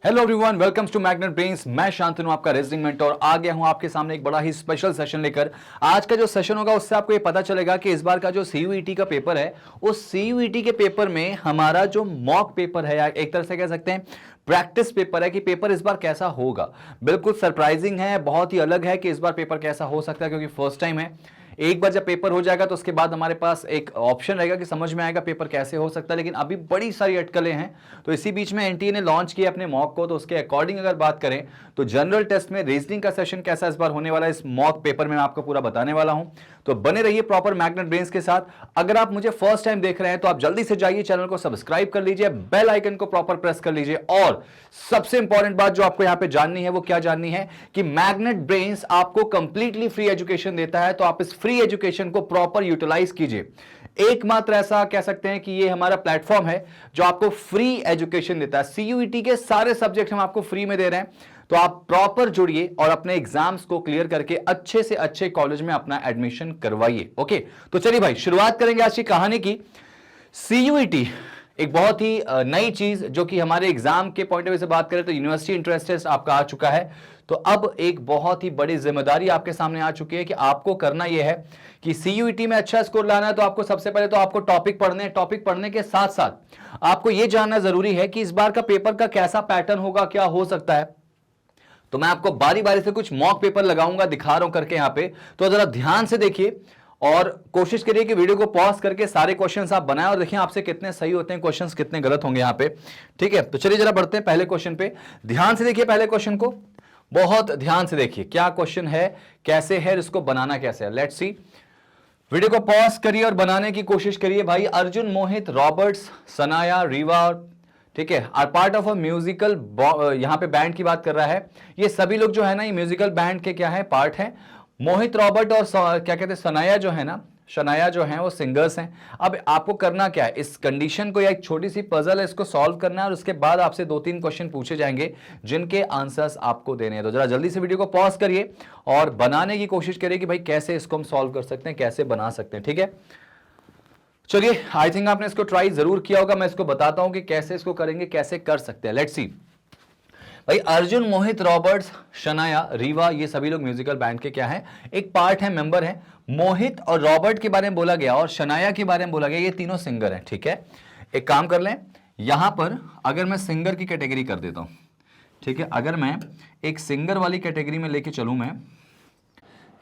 Hello everyone, welcome to Magnet Brains. मैं शांतनु, आपका reasoning mentor, आ गया हूं आपके सामने एक बड़ा ही स्पेशल सेशन लेकर। आज का जो सेशन होगा उससे आपको ये पता चलेगा कि इस बार का जो सीयूईटी का पेपर है, उस सीयूईटी के पेपर में हमारा जो मॉक पेपर है, या एक तरह से कह सकते हैं प्रैक्टिस पेपर है, कि पेपर इस बार कैसा होगा। बिल्कुल सरप्राइजिंग है, बहुत ही अलग है कि इस बार पेपर कैसा हो सकता है, क्योंकि फर्स्ट टाइम है। एक बार जब पेपर हो जाएगा तो उसके बाद हमारे पास एक ऑप्शन रहेगा कि समझ में आएगा पेपर कैसे हो सकता है, लेकिन अभी बड़ी सारी अटकलें हैं। तो इसी बीच में एनटीए ने लॉन्च किया अपने मॉक को, तो उसके अकॉर्डिंग अगर बात करें तो जनरल टेस्ट में रीजनिंग का सेशन कैसा इस बार होने वाला है, इस मॉक पेपर में मैं आपको पूरा बताने वाला हूं। तो बने रहिए प्रॉपर मैग्नेट ब्रेन्स के साथ। अगर आप मुझे फर्स्ट टाइम देख रहे हैं तो आप जल्दी से जाइए, चैनल को सब्सक्राइब कर लीजिए, बेल आइकन को प्रॉपर प्रेस कर लीजिए। और सबसे इंपॉर्टेंट बात जो आपको यहां पे जाननी है वो क्या जाननी है कि मैग्नेट ब्रेन्स आपको कंप्लीटली फ्री एजुकेशन देता है, तो आप इस फ्री एजुकेशन को प्रॉपर यूटिलाइज कीजिए। एकमात्र ऐसा कह सकते हैं कि ये हमारा प्लेटफॉर्म है जो आपको फ्री एजुकेशन देता है। सीयूईटी के सारे सब्जेक्ट हम आपको फ्री में दे रहे हैं, तो आप प्रॉपर जुड़िए और अपने एग्जाम्स को क्लियर करके अच्छे से अच्छे कॉलेज में अपना एडमिशन करवाइए। ओके, तो चलिए भाई शुरुआत करेंगे आज की कहानी की। सीयूईटी एक बहुत ही नई चीज जो कि हमारे एग्जाम के पॉइंट ऑफ व्यू से बात करें तो यूनिवर्सिटी इंट्रेंस टेस्ट आपका आ चुका है। तो अब एक बहुत ही बड़ी जिम्मेदारी आपके सामने आ चुकी है कि आपको करना यह है कि सीयूईटी में अच्छा स्कोर लाना है, तो आपको सबसे पहले तो आपको टॉपिक पढ़ने हैं। टॉपिक पढ़ने के साथ साथ आपको यह जानना जरूरी है कि इस बार का पेपर का कैसा पैटर्न होगा, क्या हो सकता है। तो मैं आपको बारी बारी से कुछ मॉक पेपर लगाऊंगा, दिखा रहा हूं करके यहां पे, तो जरा ध्यान से देखिए और कोशिश करिए कि वीडियो को पॉज करके सारे क्वेश्चंस आप बनाएं और देखिए आपसे कितने सही होते हैं क्वेश्चंस, कितने गलत होंगे यहां पे। ठीक है, तो चलिए जरा बढ़ते हैं पहले क्वेश्चन पे। ध्यान से देखिए पहले क्वेश्चन को, बहुत ध्यान से देखिए क्या क्वेश्चन है, कैसे है, इसको बनाना कैसे है। Let's see. वीडियो को पॉज करिए और बनाने की कोशिश करिए भाई। अर्जुन, मोहित, रॉबर्ट्स, सनाया, रीवा, ठीक है, are part of a musical, यहां पे बैंड की बात कर रहा है। ये सभी लोग जो है ना, ये म्यूजिकल बैंड के क्या है, पार्ट है। मोहित, रॉबर्ट और क्या कहते हैं सनाया जो है ना, शनाया जो है वो सिंगर्स हैं। अब आपको करना क्या है, इस कंडीशन को, या एक छोटी सी पजल है, इसको सॉल्व करना है और उसके बाद आपसे 2-3 क्वेश्चन पूछे जाएंगे जिनके आंसर्स आपको देने हैं। तो जरा जल्दी से वीडियो को पॉज करिए और बनाने की कोशिश करिए कि भाई कैसे इसको हम सॉल्व कर सकते हैं, कैसे बना सकते हैं। ठीक है, चलिए, आई थिंक आपने इसको ट्राई जरूर किया होगा। मैं इसको बताता हूं कि कैसे इसको करेंगे, कैसे कर सकते हैं। लेट्स सी भाई। अर्जुन, मोहित, रॉबर्ट्स, शनाया, रीवा, ये सभी लोग म्यूजिकल बैंड के क्या हैं, एक पार्ट है, मेंबर हैं। मोहित और रॉबर्ट के बारे में बोला गया और शनाया के बारे में बोला गया, ये तीनों सिंगर हैं। ठीक है, एक काम कर लें, यहां पर अगर मैं सिंगर की कैटेगरी कर देता हूं, ठीक है, अगर मैं एक सिंगर वाली कैटेगरी में लेके चलूं, मैं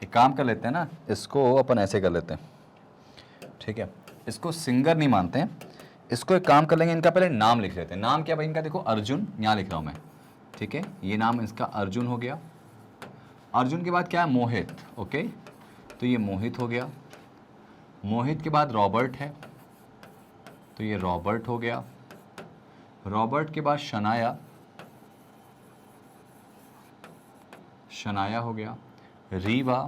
एक काम कर लेते हैं ना, इसको अपन ऐसे कर लेते हैं। ठीक है, इसको सिंगर नहीं मानते हैं, इसको एक काम कर लेंगे, इनका पहले नाम लिख लेते हैं। नाम क्या भाई इनका, देखो अर्जुन, यहां लिख रहा हूं मैं। ठीक है, ये नाम इसका अर्जुन हो गया। अर्जुन के बाद क्या है, मोहित। ओके, तो ये मोहित हो गया। मोहित के बाद रॉबर्ट है, तो ये रॉबर्ट हो गया। रॉबर्ट के बाद शनाया, शनाया हो गया। रीवा।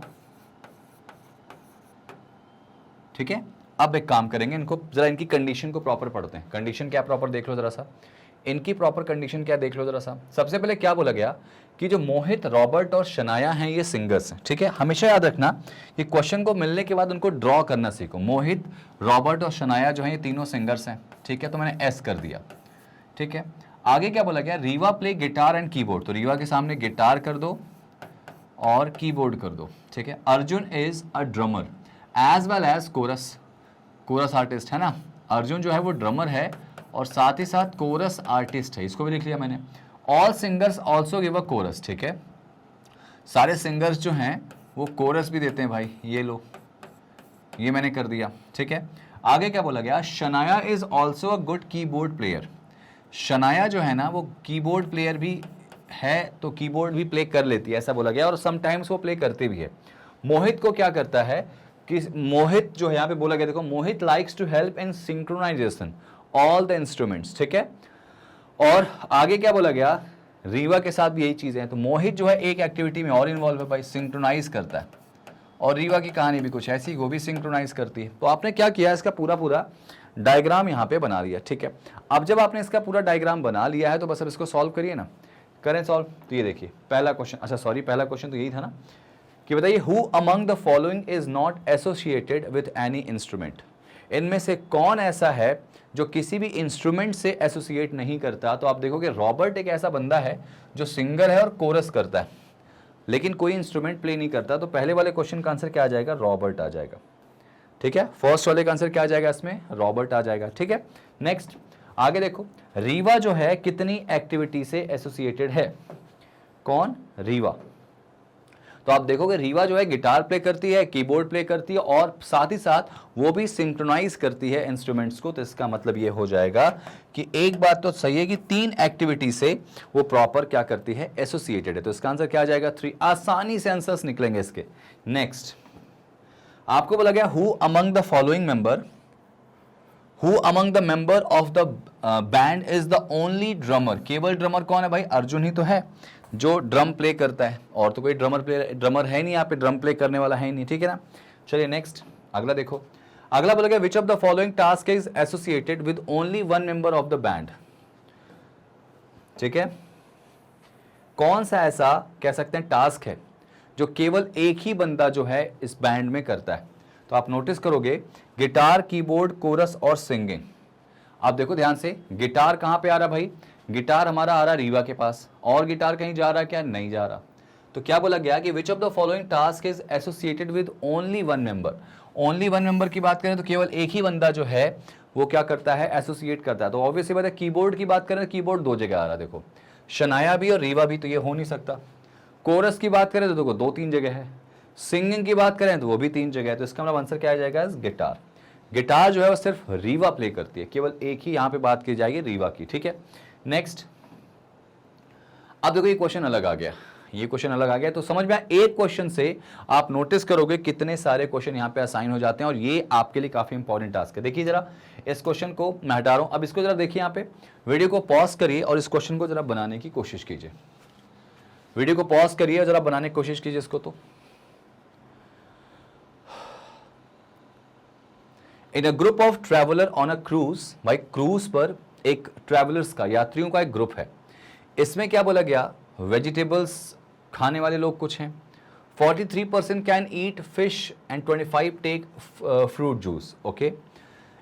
ठीक है, अब एक काम करेंगे, इनको जरा इनकी कंडीशन को प्रॉपर पढ़ते हैं। कंडीशन क्या प्रॉपर देख लो जरा सा, इनकी प्रॉपर कंडीशन क्या देख लो जरा सा। सबसे पहले क्या बोला गया कि जो मोहित, रॉबर्ट और शनाया हैं ये सिंगर्स हैं। ठीक है, हमेशा याद रखना कि क्वेश्चन को मिलने के बाद उनको ड्रॉ करना सीखो। मोहित, रॉबर्ट और शनाया जो है ये तीनों सिंगर्स हैं। ठीक है, तो मैंने एस कर दिया। ठीक है, आगे क्या बोला गया, Rewa play guitar and keyboard, तो रीवा के सामने गिटार कर दो और कीबोर्ड कर दो। ठीक है, Arjun is a drummer as well as chorus, chorus artist है ना। अर्जुन जो है वो ड्रमर है और साथ ही साथ कोरस आर्टिस्ट है, इसको भी लिख लिया मैंने। All singers also give a chorus. ठीक है, सारे सिंगर्स जो हैं वो कोरस भी देते हैं भाई, ये लो, ये मैंने कर दिया। ठीक है, आगे क्या बोला गया, Shanaya is also a good keyboard player. Shanaya जो है ना वो कीबोर्ड प्लेयर भी है, तो कीबोर्ड भी प्ले कर लेती है, ऐसा बोला गया, और समटाइम्स वो प्ले करते भी है। मोहित को क्या करता है कि मोहित जो है यहाँ पे बोला गया, देखो, Mohit likes to help in synchronization all the instruments. ठीक है, और आगे क्या बोला गया, रीवा के साथ भी यही चीजें हैं। तो मोहित जो है एक एक्टिविटी में और इन्वॉल्व है भाई, सिंक्रोनाइज करता है, और रीवा की कहानी भी कुछ ऐसी, वो भी सिंक्रोनाइज करती है। तो आपने क्या किया, इसका पूरा पूरा डायग्राम यहाँ पे बना लिया। ठीक है, अब जब आपने इसका पूरा डायग्राम बना लिया है तो बस अब इसको सॉल्व करिए ना, करें सॉल्व। तो ये देखिए पहला क्वेश्चन, अच्छा सॉरी, पहला क्वेश्चन तो यही था ना कि बताइए, who among the following is not associated with any instrument. इनमें से कौन ऐसा है जो किसी भी इंस्ट्रूमेंट से एसोसिएट नहीं करता, तो आप देखोगे रॉबर्ट एक ऐसा बंदा है जो सिंगर है और कोरस करता है लेकिन कोई इंस्ट्रूमेंट प्ले नहीं करता। तो पहले वाले क्वेश्चन का आंसर क्या आ जाएगा, रॉबर्ट आ जाएगा। ठीक है, फर्स्ट वाले का आंसर क्या आ जाएगा इसमें, रॉबर्ट आ जाएगा। ठीक है, नेक्स्ट आगे देखो, रीवा जो है कितनी एक्टिविटी से एसोसिएटेड है, कौन, रीवा। तो आप देखोगे रीवा जो है गिटार प्ले करती है, कीबोर्ड प्ले करती है और साथ ही साथ वो भी सिंक्रोनाइज करती है इंस्ट्रूमेंट्स को। तो इसका मतलब ये हो जाएगा कि एक बात तो सही है कि 3 एक्टिविटी से वो प्रॉपर क्या करती है, एसोसिएटेड है। तो इसका आंसर क्या आ जाएगा, 3। आसानी से आंसर्स निकलेंगे इसके। नेक्स्ट आपको बोला गया who among the following member, who among the member of the band is the only drummer. केवल ड्रमर कौन है भाई, अर्जुन ही तो है जो ड्रम प्ले करता है, और तो कोई ड्रमर है नहीं यहाँ पे, ड्रम प्ले करने वाला है नहीं। ठीक है ना, चलिए नेक्स्ट अगला देखो। अगला बोला गया which of the following task is associated with only 1 member of the band. ठीक है, कौन सा ऐसा कह सकते हैं टास्क है जो केवल एक ही बंदा जो है इस बैंड में करता है। तो आप नोटिस करोगे गिटार, कीबोर्ड, कोरस और सिंगिंग। आप देखो ध्यान से, गिटार कहां पे आ रहा भाई, गिटार हमारा आ रहा रीवा के पास, और गिटार कहीं जा रहा क्या, नहीं जा रहा। तो क्या बोला गया कि which of the following task is associated with only 1 member. Only 1 member की बात करें तो केवल एक ही बंदा जो है वो क्या करता है, एसोसिएट करता है। तो ऑब्वियसली बात है, कीबोर्ड की बात करें तो कीबोर्ड 2 जगह आ रहा है, देखो शनाया भी और रीवा भी, तो ये हो नहीं सकता। कोरस की बात करें तो देखो 2-3 जगह है, सिंगिंग की बात करें तो वो भी 3 जगह है। तो इसका मतलब आंसर क्या आ जाएगा, गिटार। गिटार जो है वो सिर्फ रीवा प्ले करती है, केवल एक ही यहाँ पे बात की जाएगी रीवा की। ठीक है, नेक्स्ट अब देखो ये क्वेश्चन अलग आ गया, ये क्वेश्चन अलग आ गया। तो समझ में आया, एक क्वेश्चन से आप नोटिस करोगे कितने सारे क्वेश्चन यहाँ पे असाइन हो जाते हैं, और ये आपके लिए काफी इंपॉर्टेंट टास्क है। देखिए जरा इस क्वेश्चन को मैं हटा रहा हूं, अब इसको जरा देखिए, यहाँ पे वीडियो को पॉज करिए और इस क्वेश्चन को जरा बनाने की कोशिश कीजिए। वीडियो को पॉज करिए और जरा बनाने की कोशिश कीजिए इसको। तो in a group of traveller on a cruise, भाई क्रूज पर एक ट्रैवलर्स का, यात्रियों का एक ग्रुप है। इसमें क्या बोला गया, वेजिटेबल्स खाने वाले लोग कुछ हैं, 43% can eat fish and 25 take fruit juice. Okay,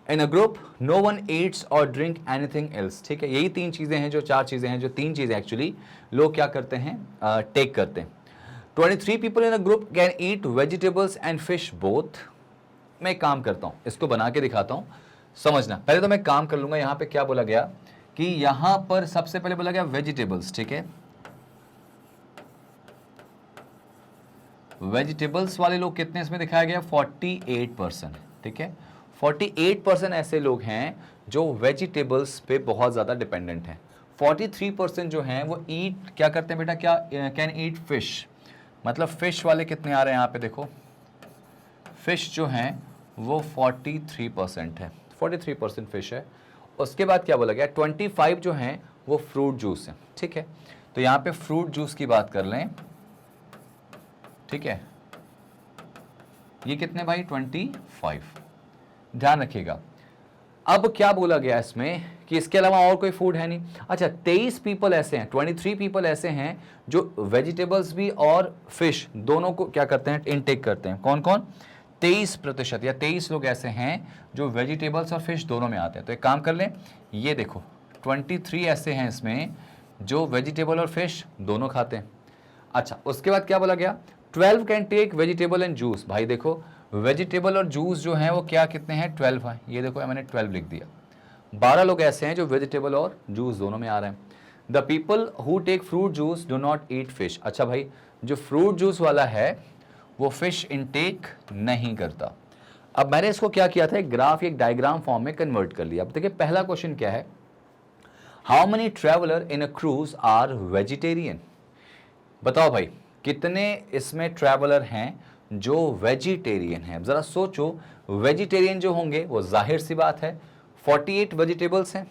in a group no one eats or drink anything else. ठीक है, यही 3 चीजें हैं, जो 4 चीजें हैं, जो 3 चीजें एक्चुअली लोग क्या करते हैं, टेक करते हैं। 23 people in a group can eat vegetables and fish both. मैं एक काम करता हूं, इसको बना के दिखाता हूं, समझना। पहले तो मैं काम कर लूंगा। यहां पे क्या बोला गया कि यहां पर सबसे पहले बोला गया वेजिटेबल्स। ठीक है, वेजिटेबल्स वाले लोग कितने इसमें दिखाया गया, 48%। ठीक है, 48% ऐसे लोग हैं जो वेजिटेबल्स पे बहुत ज्यादा डिपेंडेंट हैं। 43% जो हैं वो ईट क्या करते हैं बेटा, क्या कैन ईट फिश। मतलब फिश वाले कितने आ रहे हैं यहाँ पे, देखो फिश जो हैं वो 43% है, 43% फिश है। उसके बाद क्या बोला गया, 25 जो हैं वो फ्रूट जूस है। ठीक है, तो यहाँ पे फ्रूट जूस की बात कर लें। ठीक है, ये कितने भाई, 25, ध्यान रखिएगा। अब क्या बोला गया इसमें कि इसके अलावा और कोई फूड है नहीं। अच्छा, 23 पीपल ऐसे हैं, 23 पीपल ऐसे हैं जो वेजिटेबल्स भी और फिश दोनों को क्या करते हैं, इनटेक करते हैं। कौन कौन, 23% या 23 लोग ऐसे हैं जो वेजिटेबल्स और फिश दोनों में आते हैं। तो एक काम कर लें, ये देखो 23 ऐसे हैं इसमें जो वेजिटेबल और फिश दोनों खाते हैं। अच्छा, उसके बाद क्या बोला गया, 12 can take vegetable and juice. भाई देखो वेजिटेबल और जूस जो हैं वो क्या कितने हैं, 12 है। ये देखो मैंने 12 लिख दिया। 12 लोग ऐसे हैं जो वेजिटेबल और जूस दोनों में आ रहे हैं। The people who take fruit juice do not eat fish. अच्छा भाई, जो फ्रूट जूस वाला है वो फिश इनटेक नहीं करता। अब मैंने इसको क्या किया था, एक ग्राफ, एक डायग्राम फॉर्म में कन्वर्ट कर लिया। अब देखिए पहला क्वेश्चन क्या है, how many traveller in a cruise are vegetarian. बताओ भाई कितने इसमें ट्रैवलर हैं जो वेजिटेरियन हैं। जरा सोचो, वेजिटेरियन जो होंगे वो जाहिर सी बात है 48 वेजिटेबल्स हैं,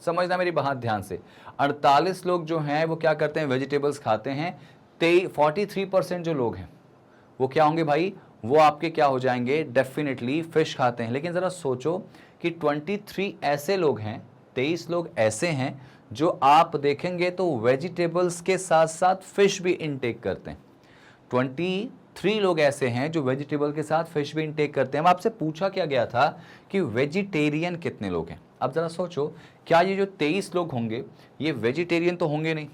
समझना मेरी बात ध्यान से। 48 लोग जो हैं वो क्या करते हैं, वेजिटेबल्स खाते हैं। 43% जो लोग हैं वो क्या होंगे भाई, वो आपके क्या हो जाएंगे, डेफिनेटली फिश खाते हैं। लेकिन ज़रा सोचो कि 23 ऐसे लोग हैं, 23 लोग ऐसे हैं जो आप देखेंगे तो वेजिटेबल्स के साथ साथ फिश भी इनटेक करते हैं। 23 लोग ऐसे हैं जो वेजिटेबल के साथ फिश भी इनटेक करते हैं। अब आपसे पूछा क्या गया था कि वेजिटेरियन कितने लोग हैं। अब जरा सोचो, क्या ये जो 23 लोग होंगे ये वेजिटेरियन तो होंगे नहीं,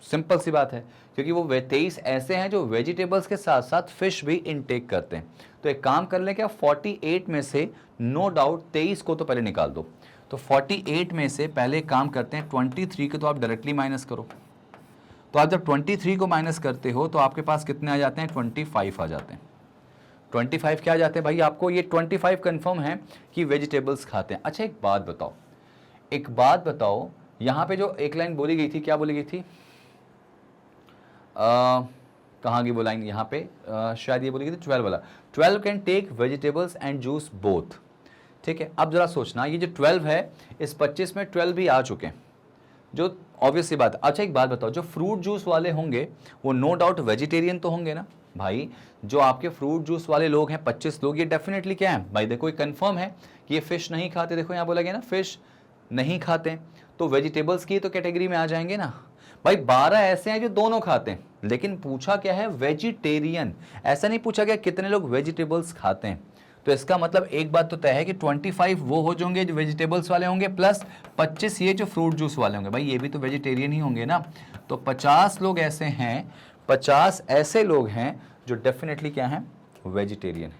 सिंपल सी बात है, क्योंकि वो 23 ऐसे हैं जो वेजिटेबल्स के साथ साथ फिश भी इनटेक करते हैं। तो एक काम कर लें, क्या 48 में से नो डाउट 23 को तो पहले निकाल दो। तो 48 में से पहले काम करते हैं 23 को तो आप डायरेक्टली माइनस करो। तो आप जब 23 को माइनस करते हो तो आपके पास कितने आ जाते हैं, 25 आ जाते हैं। 25 क्या आ जाते हैं भाई आपको, ये 25 कंफर्म है कि वेजिटेबल्स खाते हैं। अच्छा एक बात बताओ, यहाँ पे जो एक लाइन बोली गई थी, क्या बोली गई थी, कहाँ की वो लाइन, यहाँ पे शायद ये बोली गई थी 12 वाला, 12 can take vegetables and juice both. ठीक है, अब जरा सोचना, ये जो 12 है इस 25 में 12 भी आ चुके हैं, जो ऑब्वियस सी बात है। अच्छा एक बात बताओ, जो फ्रूट जूस वाले होंगे वो नो डाउट वेजिटेरियन तो होंगे ना भाई। जो आपके फ्रूट जूस वाले लोग हैं 25 लोग, ये डेफिनेटली क्या है भाई, देखो ये कंफर्म है कि ये फिश नहीं खाते। देखो यहाँ बोला गया ना फिश नहीं खाते, तो वेजिटेबल्स की तो कैटेगरी में आ जाएंगे ना भाई। 12 ऐसे हैं जो दोनों खाते हैं, लेकिन पूछा क्या है, वेजिटेरियन। ऐसा नहीं पूछा गया कितने लोग वेजिटेबल्स खाते हैं। तो इसका मतलब एक बात तो तय है कि 25 वो हो जाएंगे जो वेजिटेबल्स वाले होंगे, प्लस 25 ये जो फ्रूट जूस वाले होंगे, भाई ये भी तो वेजिटेरियन ही होंगे ना। तो 50 लोग ऐसे हैं, 50 ऐसे लोग हैं जो डेफिनेटली क्या हैं, वेजिटेरियन है।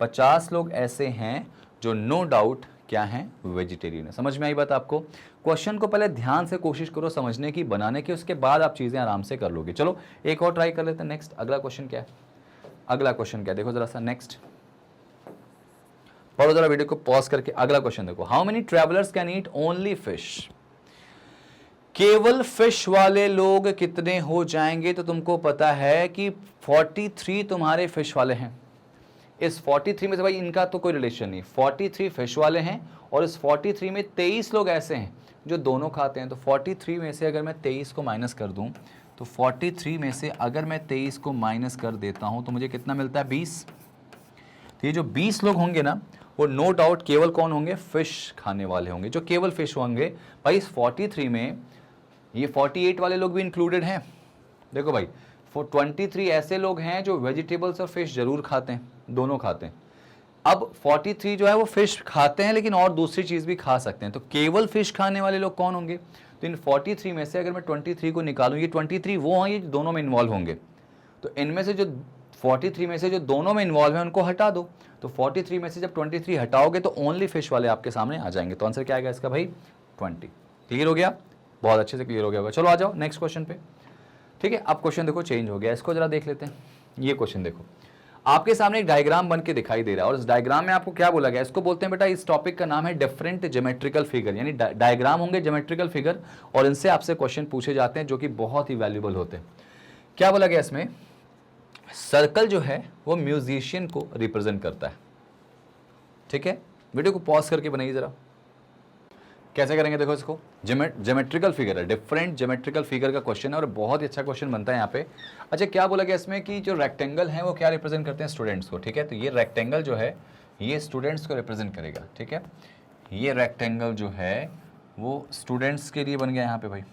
50 लोग ऐसे हैं जो नो डाउट क्या है, वेजिटेरियन है। समझ में आई बात आपको? क्वेश्चन को पहले ध्यान से कोशिश करो समझने की, बनाने की, उसके बाद आप चीजें आराम से कर लोगे। चलो एक और ट्राई कर लेते हैं। नेक्स्ट अगला क्वेश्चन क्या है, अगला क्वेश्चन क्या है, देखो जरा सा नेक्स्ट पढ़ो जरा, वीडियो को पॉज करके अगला क्वेश्चन देखो। How many travellers can eat only fish? केवल फिश वाले लोग कितने हो जाएंगे? तो तुमको पता है कि 43 तुम्हारे फिश वाले हैं। इस 43 में से भाई इनका तो कोई रिलेशन नहीं, 43 फिश वाले हैं और इस 43 में 23 लोग ऐसे हैं जो दोनों खाते हैं। तो 43 में से अगर मैं 23 को माइनस कर दूं, तो 43 में से अगर मैं 23 को माइनस कर देता हूं तो मुझे कितना मिलता है, 20। तो ये जो 20 लोग होंगे ना, वो नो डाउट केवल कौन होंगे, फिश खाने वाले होंगे, जो केवल फिश होंगे। भाई इस 43 में ये 48 वाले लोग भी इंक्लूडेड हैं। देखो भाई 23 ऐसे लोग हैं जो वेजिटेबल्स और फिश जरूर खाते हैं, दोनों खाते हैं। अब 43 जो है वो फिश खाते हैं लेकिन और दूसरी चीज भी खा सकते हैं। तो केवल फिश खाने वाले लोग कौन होंगे? तो इन 43 में से अगर मैं 23 को निकालूं, ये 23 वो हैं ये दोनों में इन्वॉल्व होंगे। तो इनमें से जो 43 में से जो दोनों में इन्वॉल्व है उनको हटा दो। तो 43 में से जब 23 हटाओगे तो ओनली फिश वाले आपके सामने आ जाएंगे। तो आंसर क्या आएगा इसका भाई, 20। क्लियर हो गया? बहुत अच्छे से क्लियर हो गया होगा। चलो आ जाओ नेक्स्ट क्वेश्चन पे। ठीक है, अब क्वेश्चन देखो चेंज हो गया, इसको जरा देख लेते हैं। ये क्वेश्चन देखो, आपके सामने एक डायग्राम बन के दिखाई दे रहा है और इस डायग्राम में आपको क्या बोला गया, इसको बोलते हैं बेटा, इस टॉपिक का नाम है डिफरेंट ज्योमेट्रिकल फिगर। यानी डायग्राम होंगे ज्योमेट्रिकल फिगर और इनसे आपसे क्वेश्चन पूछे जाते हैं जो कि बहुत ही वैल्यूएबल होते हैं। क्या बोला गया इसमें, सर्कल जो है वो म्यूजिशियन को रिप्रेजेंट करता है। ठीक है, वीडियो को पॉज करके बनाइए जरा। कैसे करेंगे देखो इसको, ज्योमेट्रिकल फिगर है, डिफरेंट ज्योमेट्रिकल फिगर का क्वेश्चन है और बहुत ही अच्छा क्वेश्चन बनता है यहाँ पे। अच्छा क्या बोला गया इसमें कि जो रेक्टेंगल है वो क्या रिप्रेजेंट करते हैं, स्टूडेंट्स को। ठीक है, तो ये रेक्टेंगल जो है ये स्टूडेंट्स को रिप्रेजेंट करेगा। ठीक है, ये रेक्टेंगल जो है वो स्टूडेंट्स के लिए बन गया यहाँ पे भाई।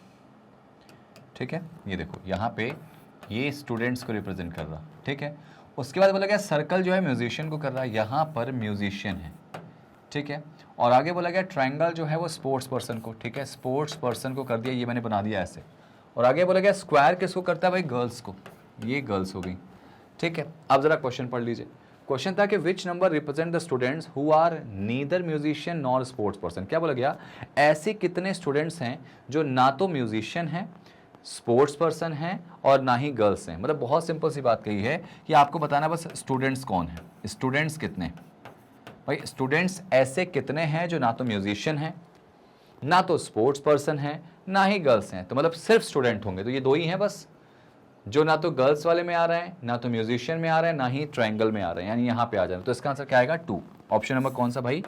ठीक है, ये देखो यहाँ पे ये स्टूडेंट्स को रिप्रेजेंट कर रहा। ठीक है, उसके बाद बोला गया सर्कल जो है म्यूजिशियन को कर रहा है, यहाँ पर म्यूजिशियन है। ठीक है, और आगे बोला गया ट्रायंगल जो है वो स्पोर्ट्स पर्सन को। ठीक है, स्पोर्ट्स पर्सन को कर दिया, ये मैंने बना दिया ऐसे। और आगे बोला गया स्क्वायर किसको करता है भाई, गर्ल्स को, ये गर्ल्स हो गई। ठीक है, अब जरा क्वेश्चन पढ़ लीजिए। क्वेश्चन था कि which number represent the students who are neither musician nor sports person. क्या बोला गया, ऐसे कितने स्टूडेंट्स हैं जो ना तो म्यूजिशियन हैं, स्पोर्ट्स पर्सन हैं और ना ही गर्ल्स हैं। मतलब बहुत सिंपल सी बात कही है कि आपको बताना बस स्टूडेंट्स कौन है, स्टूडेंट्स कितने भाई, स्टूडेंट्स ऐसे कितने हैं जो ना तो म्यूजिशियन हैं, ना तो स्पोर्ट्स पर्सन हैं, ना ही गर्ल्स हैं। तो मतलब सिर्फ स्टूडेंट होंगे, तो ये दो ही हैं बस, जो ना तो गर्ल्स वाले में आ रहे हैं, ना तो म्यूजिशियन में आ रहे हैं, ना ही ट्रायंगल में आ रहे हैं, यानी यहाँ पे आ जाए। तो इसका आंसर क्या आएगा, 2। ऑप्शन नंबर कौन सा भाई,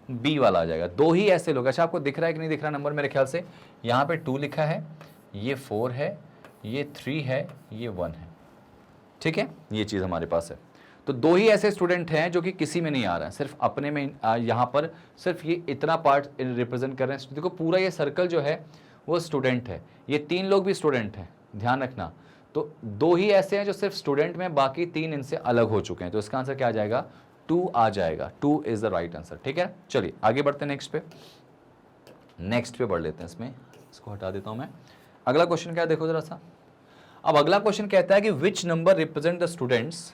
बी वाला आ जाएगा। दो ही ऐसे लोग। अच्छा आपको दिख रहा है कि नहीं दिख रहा नंबर, मेरे ख्याल से यहाँ पे 2 लिखा है, ये 4 है, ये 3 है, ये 1 है। ठीक है, ये चीज़ हमारे पास है। तो दो ही ऐसे स्टूडेंट हैं जो कि किसी में नहीं आ रहा है, सिर्फ अपने में यहाँ पर सिर्फ ये इतना पार्ट रिप्रेजेंट कर रहे हैं। देखो पूरा ये सर्कल जो है वो स्टूडेंट है, ये 3 लोग भी स्टूडेंट हैं, ध्यान रखना। तो दो ही ऐसे हैं जो सिर्फ स्टूडेंट में, बाकी 3 इनसे अलग हो चुके हैं। तो इसका आंसर क्या आ जाएगा, 2 आ जाएगा। 2 इज द राइट आंसर। ठीक है, चलिए आगे बढ़ते हैं नेक्स्ट पे। नेक्स्ट पे बढ़ लेते हैं, इसमें इसको हटा देता हूं मैं। अगला क्वेश्चन क्या है देखो जरा सा। अब अगला क्वेश्चन कहता है कि which number represent the students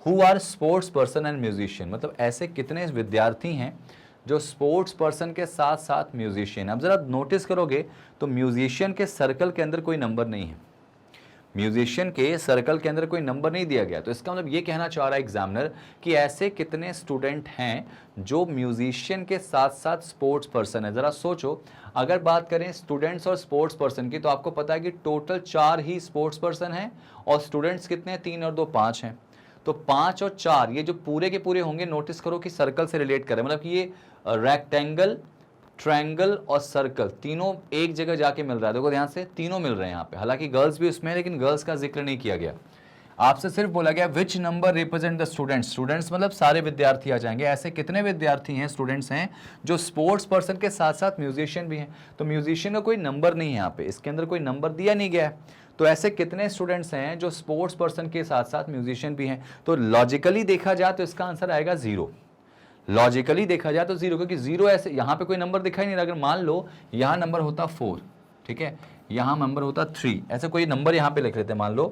who are sports person and musician, मतलब ऐसे कितने विद्यार्थी हैं जो स्पोर्ट्स पर्सन के साथ साथ म्यूजिशियन। अब जरा नोटिस करोगे तो म्यूजिशियन के सर्कल के अंदर कोई नंबर नहीं है, म्यूजिशियन के सर्कल के अंदर कोई नंबर नहीं दिया गया। तो इसका मतलब ये कहना चाह रहा है एग्जामिनर कि ऐसे कितने स्टूडेंट हैं जो म्यूजिशियन के साथ साथ स्पोर्ट्स पर्सन है। ज़रा सोचो, अगर बात करें स्टूडेंट्स और स्पोर्ट्स पर्सन की, तो आपको पता है कि टोटल 4 ही स्पोर्ट्स पर्सन हैं और स्टूडेंट्स कितने हैं, 3 और 2 5 हैं। तो 5 और 4 ये जो पूरे के पूरे होंगे, नोटिस करो कि सर्कल से रिलेट करें, मतलब कि ये रेक्टेंगल, ट्रायंगल और सर्कल तीनों एक जगह जाके मिल रहा है। देखो ध्यान से, तीनों मिल रहे हैं यहाँ पे, हालांकि गर्ल्स भी उसमें है लेकिन गर्ल्स का जिक्र नहीं किया गया। आपसे सिर्फ बोला गया विच number represent the students, students मतलब सारे विद्यार्थी आ जाएंगे। ऐसे कितने विद्यार्थी हैं, स्टूडेंट्स हैं जो स्पोर्ट्स पर्सन के साथ साथ म्यूजिशियन भी हैं। तो म्यूजिशियन का कोई नंबर नहीं है यहाँ पे, इसके अंदर कोई नंबर दिया नहीं गया है। तो ऐसे कितने स्टूडेंट्स हैं जो स्पोर्ट्स पर्सन के साथ साथ म्यूजिशियन भी हैं। तो लॉजिकली देखा जाए तो इसका आंसर आएगा 0। लॉजिकली देखा जाए तो 0, क्योंकि 0 ऐसे यहाँ पे कोई नंबर दिखाई नहीं रहा। अगर मान लो यहाँ नंबर होता 4, ठीक है, यहाँ नंबर होता 3, ऐसे कोई नंबर यहाँ पे लिख लेते मान लो,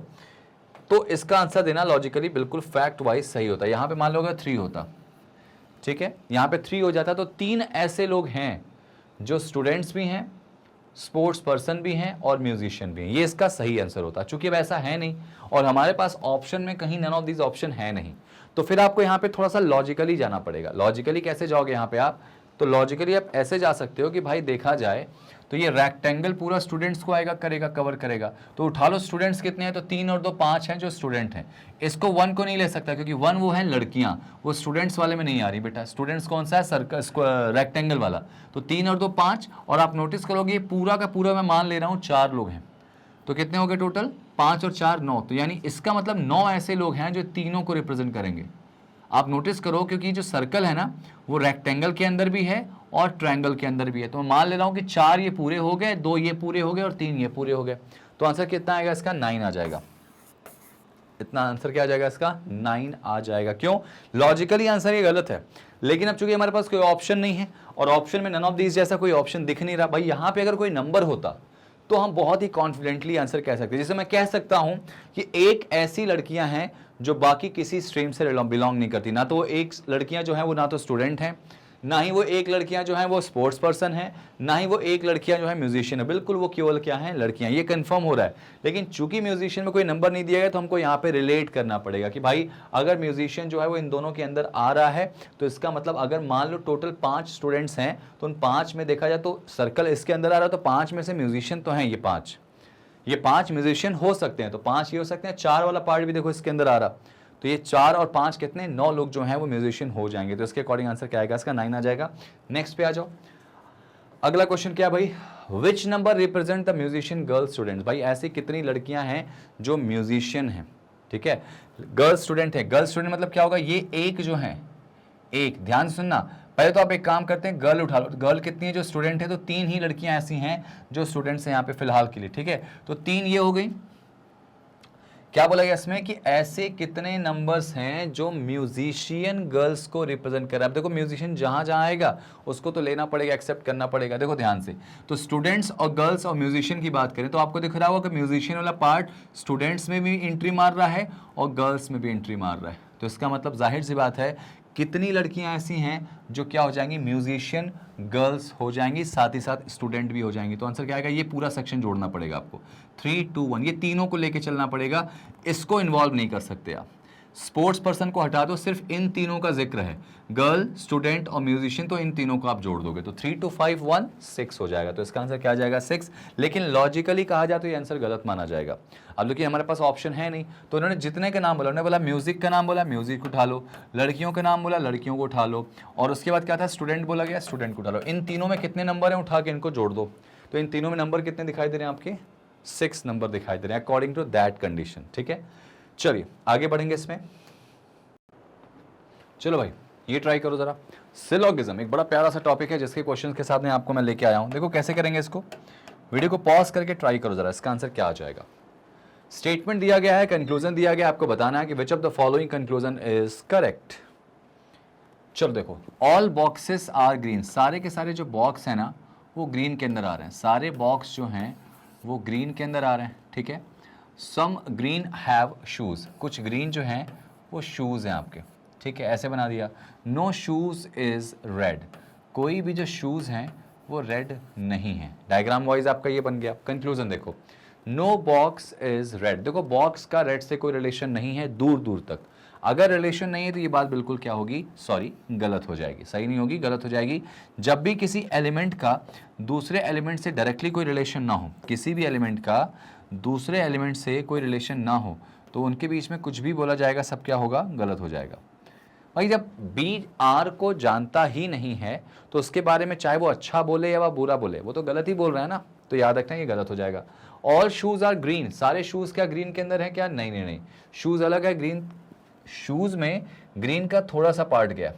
तो इसका आंसर देना लॉजिकली बिल्कुल फैक्ट वाइज सही होता। यहाँ पे मान लो अगर 3 होता, ठीक है, यहाँ पे 3 हो जाता, तो 3 ऐसे लोग हैं जो स्टूडेंट्स भी हैं, स्पोर्ट्स पर्सन भी हैं और म्यूजिशियन भी हैं। ये इसका सही आंसर होता, चूंकि अब ऐसा है नहीं और हमारे पास ऑप्शन में कहीं नन ऑफ दीज ऑप्शन है नहीं, तो फिर आपको यहाँ पे थोड़ा सा लॉजिकली जाना पड़ेगा। लॉजिकली कैसे जाओगे यहाँ पे आप, तो लॉजिकली आप ऐसे जा सकते हो कि भाई देखा जाए तो ये रेक्टेंगल पूरा स्टूडेंट्स को आएगा, करेगा, कवर करेगा। तो उठा लो स्टूडेंट्स कितने हैं, तो 3 और 2 5 हैं जो स्टूडेंट हैं। इसको 1 को नहीं ले सकता क्योंकि 1 वो है लड़कियां, वो स्टूडेंट्स वाले में नहीं आ रही बेटा। स्टूडेंट्स कौन सा है, सर्कल रेक्टेंगल वाला। तो 3 और 2 5, और आप नोटिस करोगे ये पूरा का पूरा मैं मान ले रहा हूँ 4 लोग हैं। तो कितने हो गए टोटल, 5 और 4 9। तो यानी इसका मतलब 9 ऐसे लोग हैं जो तीनों को रिप्रेजेंट करेंगे। आप नोटिस करो क्योंकि जो सर्कल है ना वो रेक्टेंगल के अंदर भी है और ट्रायंगल के अंदर भी है। तो मैं मान ले रहा हूं कि 4 ये पूरे हो गए, 2 ये पूरे हो गए और 3 ये पूरे हो गए। तो आंसर कितना आएगा इसका, 9 आ जाएगा। इतना आंसर क्या आ जाएगा इसका, 9 आ जाएगा। क्यों, लॉजिकली आंसर ये गलत है, लेकिन अब चूंकि हमारे पास कोई ऑप्शन नहीं है और ऑप्शन में नन ऑफ दीज जैसा कोई ऑप्शन दिख नहीं रहा। भाई यहाँ पे अगर कोई नंबर होता तो हम बहुत ही कॉन्फिडेंटली आंसर कह सकते हैं। जैसे मैं कह सकता हूं कि एक ऐसी लड़कियां हैं जो बाकी किसी स्ट्रीम से बिलोंग नहीं करती, ना तो वो एक लड़कियां जो हैं वो ना तो स्टूडेंट हैं, ना ही वो एक लड़कियां जो हैं वो स्पोर्ट्स पर्सन हैं, ना ही वो एक लड़कियां जो है म्यूजिशियन है। बिल्कुल वो केवल क्या है, लड़कियां, ये कंफर्म हो रहा है। लेकिन चूंकि म्यूजिशियन में कोई नंबर नहीं दिया गया तो हमको यहाँ पे रिलेट करना पड़ेगा कि भाई अगर म्यूजिशियन जो है वो इन दोनों के अंदर आ रहा है तो इसका मतलब अगर मान लो टोटल 5 स्टूडेंट्स हैं तो उन 5 में देखा जाए तो सर्कल इसके अंदर आ रहा है, तो 5 में से म्यूजिशियन तो हैं ये 5 म्यूजिशियन हो सकते हैं। तो 5 ये हो सकते हैं, 4 वाला पार्ट भी देखो इसके अंदर आ रहा, तो ये 4 और 5 कितने, 9 लोग जो हैं वो म्यूजिशियन हो जाएंगे। तो इसके अकॉर्डिंग आंसर क्या आएगा, इसका 9 आ जाएगा। नेक्स्ट पे आ जाओ। अगला क्वेश्चन क्या भाई, विच number represent the musician girl students. भाई ऐसी कितनी लड़कियां हैं जो म्यूजिशियन हैं, ठीक है, गर्ल स्टूडेंट है। गर्ल स्टूडेंट मतलब क्या होगा, ये एक जो है, एक, ध्यान सुनना, पहले तो आप एक काम करते हैं, गर्ल उठा लो। गर्ल कितनी है जो स्टूडेंट है, तो 3 ही लड़कियां ऐसी हैं जो स्टूडेंट्स हैं यहाँ पे फिलहाल के लिए, ठीक है। तो 3 ये हो गई। क्या बोला गया इसमें कि ऐसे कितने नंबर्स हैं जो म्यूजिशियन गर्ल्स को रिप्रेजेंट कर रहा है। अब देखो म्यूजिशियन जहां जहां आएगा उसको तो लेना पड़ेगा, एक्सेप्ट करना पड़ेगा। देखो ध्यान से, तो स्टूडेंट्स और गर्ल्स और म्यूजिशियन की बात करें तो आपको दिख रहा होगा कि म्यूजिशियन वाला पार्ट स्टूडेंट्स में भी एंट्री मार रहा है और गर्ल्स में भी एंट्री मार रहा है। तो इसका मतलब जाहिर सी बात है कितनी लड़कियां ऐसी हैं जो क्या हो जाएंगी, म्यूजिशियन गर्ल्स हो जाएंगी, साथ ही साथ स्टूडेंट भी हो जाएंगी। तो आंसर क्या आएगा, ये पूरा सेक्शन जोड़ना पड़ेगा आपको, 3 2 1, ये तीनों को लेके चलना पड़ेगा, इसको इन्वॉल्व नहीं कर सकते आप। स्पोर्ट्स पर्सन को हटा दो, सिर्फ इन तीनों का जिक्र है, गर्ल, स्टूडेंट और म्यूजिशियन, तो इन तीनों को आप जोड़ दोगे तो 3 2 5 1 6 हो जाएगा। तो इसका आंसर क्या आ जाएगा, 6। लेकिन लॉजिकली कहा जाए तो ये आंसर गलत माना जाएगा। अब देखिए हमारे पास ऑप्शन है नहीं, तो उन्होंने जितने का नाम बोला, उन्होंने बोला म्यूजिक का नाम बोला, म्यूजिक उठा लो, लड़कियों का नाम बोला, लड़कियों को उठा लो, और उसके बाद क्या था, स्टूडेंट बोला गया, स्टूडेंट को उठा लो। इन तीनों में कितने नंबर हैं, उठा के इनको जोड़ दो। तो इन तीनों में नंबर कितने दिखाई दे रहे हैं आपके, 6 नंबर दिखाई दे रहे हैं अकॉर्डिंग टू दैट कंडीशन, ठीक है। चलिए आगे बढ़ेंगे इसमें। चलो भाई ये ट्राई करो जरा, सिलोगिज्म एक बड़ा प्यारा सा टॉपिक है जिसके क्वेश्चन के साथ में आपको मैं लेके आया हूं। देखो कैसे करेंगे इसको, वीडियो को पॉज करके ट्राई करो जरा, इसका आंसर क्या आ जाएगा। स्टेटमेंट दिया गया है, कंक्लूजन दिया गया है, आपको बताना है कि which of the following conclusion is correct. चलो देखो, ऑल बॉक्सेस आर ग्रीन, सारे के सारे जो बॉक्स है ना वो ग्रीन के अंदर आ रहे हैं, सारे बॉक्स जो हैं वो ग्रीन के अंदर आ रहे हैं, ठीक है। सम ग्रीन हैव शूज़, कुछ ग्रीन जो हैं वो शूज़ हैं आपके, ठीक है, ऐसे बना दिया। नो शूज़ इज़ रेड, कोई भी जो शूज़ हैं वो रेड नहीं है। डायग्राम वाइज आपका ये बन गया। कंक्लूजन देखो, नो बॉक्स इज रेड, देखो बॉक्स का रेड से कोई रिलेशन नहीं है दूर दूर तक। अगर रिलेशन नहीं है तो ये बात बिल्कुल क्या होगी, सॉरी गलत हो जाएगी, सही नहीं होगी, गलत हो जाएगी। जब भी किसी एलिमेंट का दूसरे एलिमेंट से डायरेक्टली कोई रिलेशन ना हो, किसी भी एलिमेंट का दूसरे एलिमेंट से कोई रिलेशन ना हो, तो उनके बीच में कुछ भी बोला जाएगा सब क्या होगा, गलत हो जाएगा। भाई जब बी आर को जानता ही नहीं है तो उसके बारे में चाहे वो अच्छा बोले या वह बुरा बोले, वो तो गलत ही बोल रहा है ना, तो याद रखना ये गलत हो जाएगा। ऑल शूज आर ग्रीन, सारे शूज क्या ग्रीन के अंदर है क्या, नहीं नहीं नहीं, शूज अलग है, ग्रीन शूज में ग्रीन का थोड़ा सा पार्ट गया,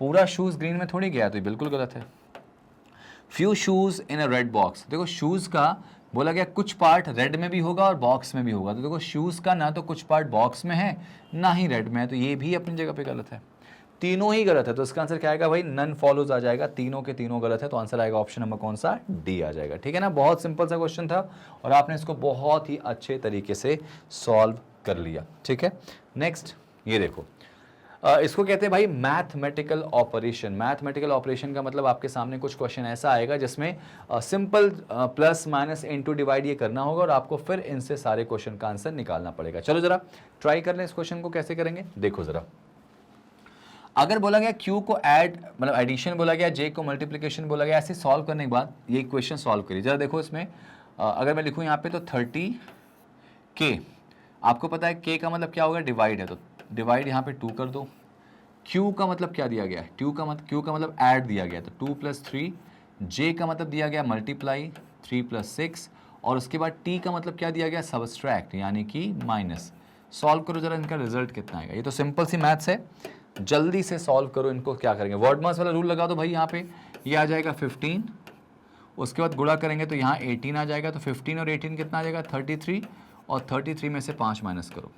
पूरा शूज ग्रीन में थोड़ी गया, तो ये बिल्कुल गलत है। Few shoes in a red box, देखो शूज का बोला गया कुछ पार्ट रेड में भी होगा और बॉक्स में भी होगा, तो देखो शूज का ना तो कुछ पार्ट बॉक्स में है ना ही रेड में है, तो ये भी अपनी जगह पे गलत है, तीनों ही गलत है। तो इसका आंसर क्या आएगा भाई, नन फॉलोज आ जाएगा, तीनों के तीनों गलत है, तो आंसर आएगा ऑप्शन नंबर कौन सा, डी आ जाएगा, ठीक है ना। बहुत सिंपल सा क्वेश्चन था और आपने इसको बहुत ही अच्छे तरीके से सॉल्व कर लिया, ठीक है। नेक्स्ट ये देखो, इसको कहते हैं भाई मैथमेटिकल ऑपरेशन। मैथमेटिकल ऑपरेशन का मतलब आपके सामने कुछ क्वेश्चन ऐसा आएगा जिसमें simple plus minus into divide ये करना होगा और आपको फिर इनसे सारे क्वेश्चन का आंसर निकालना पड़ेगा। चलो जरा ट्राई कर लें इस क्वेश्चन को, कैसे करेंगे देखो जरा। अगर बोला गया Q को ऐड मतलब एडिशन बोला गया, J को मल्टीप्लिकेशन बोला गया, ऐसे सॉल्व करने के बाद ये इक्वेशन सॉल्व करिए जरा। देखो इसमें अगर मैं लिखूँ यहाँ पे तो 30K, आपको पता है K का मतलब क्या होगा, डिवाइड है, तो डिवाइड यहाँ पे 2 कर दो। Q का मतलब क्या दिया गया है, Q का मतलब ऐड दिया गया, तो 2 + 3। J का मतलब दिया गया मल्टीप्लाई 3 + 6, और उसके बाद T का मतलब क्या दिया गया, सबस्ट्रैक्ट यानी कि माइनस। सॉल्व करो जरा, इनका रिजल्ट कितना आएगा। ये तो सिंपल सी मैथ्स है, जल्दी से सॉल्व करो इनको। क्या करेंगे, वर्ड मास वाला रूल लगा दो भाई, यहाँ पे ये आ जाएगा 15, उसके बाद गुणा करेंगे तो यहाँ 18 आ जाएगा, तो 15 और 18 कितना आ जाएगा 33, और 33 में से 5 माइनस करो,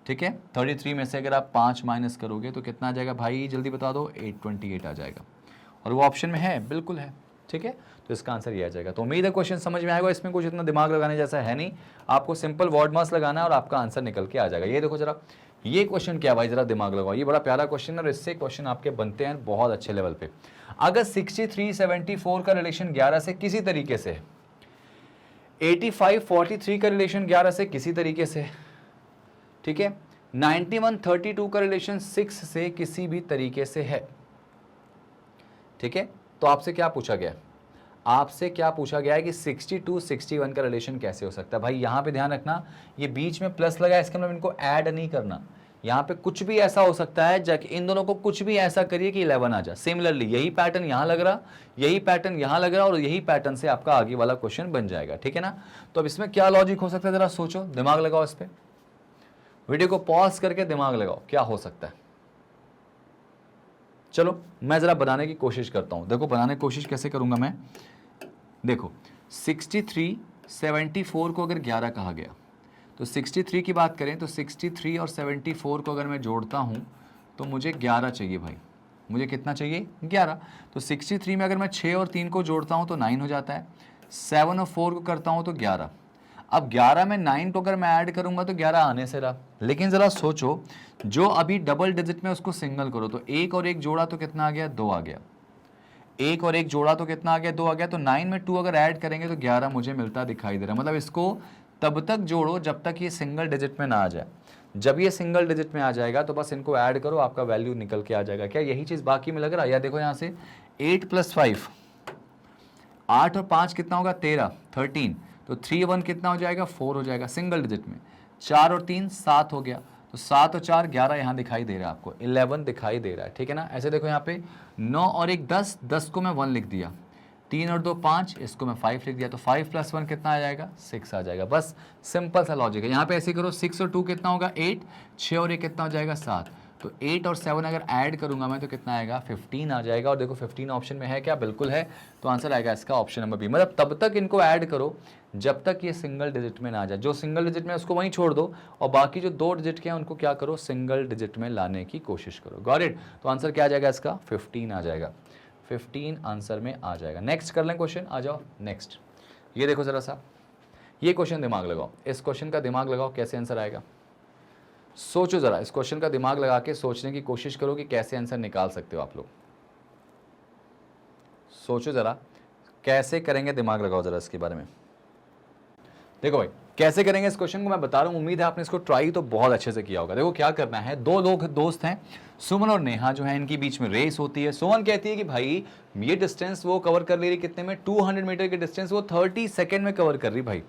ठीक है। 33 में से अगर आप 5 माइनस करोगे तो कितना आ जाएगा भाई, जल्दी बता दो, 828 आ जाएगा, और वो ऑप्शन में है, बिल्कुल है, ठीक है। तो इसका आंसर ये आ जाएगा। तो उम्मीद है क्वेश्चन समझ में आएगा, इसमें कुछ इतना दिमाग लगाने जैसा है नहीं, आपको सिंपल वर्ड मास लगाना है और आपका आंसर निकल के आ जाएगा। ये देखो जरा, ये क्वेश्चन क्या भाई, जरा दिमाग लगाओ, ये बड़ा प्यारा क्वेश्चन है और इससे क्वेश्चन आपके बनते हैं बहुत अच्छे लेवल पे। अगर 63-74 का रिलेशन 11 से किसी तरीके से, 85-43 का रिलेशन 11 से किसी तरीके से, ठीक है, 91-32 का रिलेशन 6 से किसी भी तरीके से है, ठीक है, तो आपसे क्या पूछा गया, आपसे क्या पूछा गया है कि 62-61 का रिलेशन कैसे हो सकता है। भाई यहां पे ध्यान रखना, ये बीच में प्लस लगा है, इसका मतलब इनको ऐड नहीं करना, यहां पे कुछ भी ऐसा हो सकता है, जाके इन दोनों को कुछ भी ऐसा करिए कि 11 आ जाए। सिमिलरली यही पैटर्न यहां लग रहा, यही पैटर्न यहां लग रहा, और यही पैटर्न से आपका आगे वाला क्वेश्चन बन जाएगा, ठीक है ना। तो अब इसमें क्या लॉजिक हो सकता है, जरा सोचो, दिमाग लगाओ इस पर, वीडियो को पॉज करके दिमाग लगाओ, क्या हो सकता है। चलो मैं जरा बनाने की कोशिश करता हूं। देखो बनाने की कोशिश कैसे करूंगा मैं, देखो 63-74 को अगर 11 कहा गया, तो 63 की बात करें तो 63 और 74 को अगर मैं जोड़ता हूं तो मुझे 11 चाहिए भाई, मुझे कितना चाहिए, 11। तो 63 में अगर मैं 6 और 3 को जोड़ता हूं तो 9 हो जाता है, 7 और 4 को करता हूं तो 11। अब 11 में 9 को अगर मैं ऐड करूंगा तो 11 आने से रहा, लेकिन ज़रा सोचो, जो अभी डबल डिजिट में उसको सिंगल करो, तो 1 और 1 जोड़ा तो कितना आ गया, 2 आ गया, 1 और 1 जोड़ा तो कितना आ गया, 2 आ गया, तो 9 में 2 अगर ऐड करेंगे तो 11 मुझे मिलता दिखाई दे रहा है। मतलब इसको तब तक जोड़ो जब तक ये सिंगल डिजिट में ना आ जाए, जब ये सिंगल डिजिट में आ जाएगा तो बस इनको ऐड करो, आपका वैल्यू निकल के आ जाएगा। क्या यही चीज़ बाकी में लग रहा है, या देखो यहाँ से 8 + 5, 8 और 5 कितना होगा, 13, तो 3 1 कितना हो जाएगा, 4 हो जाएगा सिंगल डिजिट में, 4 और 3 7 हो गया, तो 7 और 4 11 यहाँ दिखाई दे रहा है आपको, 11 दिखाई दे रहा है, ठीक है ना। ऐसे देखो यहाँ पे 9 और 1 10, 10 को मैं 1 लिख दिया, 3 और 2 5, इसको मैं 5 लिख दिया, तो 5 + 1 कितना आ जाएगा, 6 आ जाएगा। बस सिंपल सा लॉजिक है। यहाँ पे ऐसे करो, 6 और 2 कितना होगा 8, 6 और 1 कितना हो जाएगा 7, तो 8 और 7 अगर ऐड करूंगा मैं तो कितना आएगा, 15 आ जाएगा। और देखो 15 ऑप्शन में है क्या, बिल्कुल है, तो आंसर आएगा इसका ऑप्शन नंबर बी। मतलब तब तक इनको ऐड करो जब तक ये सिंगल डिजिट में ना आ जाए, जो सिंगल डिजिट में उसको वहीं छोड़ दो, और बाकी जो 2 डिजिट के हैं उनको क्या करो, सिंगल डिजिट में लाने की कोशिश करो। Got it. तो आंसर क्या आ जाएगा इसका, 15 आ जाएगा। 15 आंसर में आ जाएगा। नेक्स्ट कर लें क्वेश्चन, आ जाओ नेक्स्ट। ये देखो जरा सा, ये क्वेश्चन दिमाग लगाओ, इस क्वेश्चन का दिमाग लगाओ, कैसे आंसर आएगा सोचो जरा, इस क्वेश्चन का दिमाग लगा के सोचने की कोशिश करो कि कैसे आंसर निकाल सकते हो आप लोग। सोचो जरा कैसे करेंगे, दिमाग लगाओ जरा इसके बारे में। देखो भाई कैसे करेंगे इस क्वेश्चन को मैं बता रहा हूं, उम्मीद है आपने इसको ट्राई तो बहुत अच्छे से किया होगा। देखो क्या करना है, दो लोग दोस्त हैं, सुमन और नेहा जो है, इनके बीच में रेस होती है। सुमन कहती है कि भाई ये डिस्टेंस वो कवर कर ले रही कितने में, 200 मीटर की डिस्टेंस वो 30 सेकेंड में कवर कर रही भाई।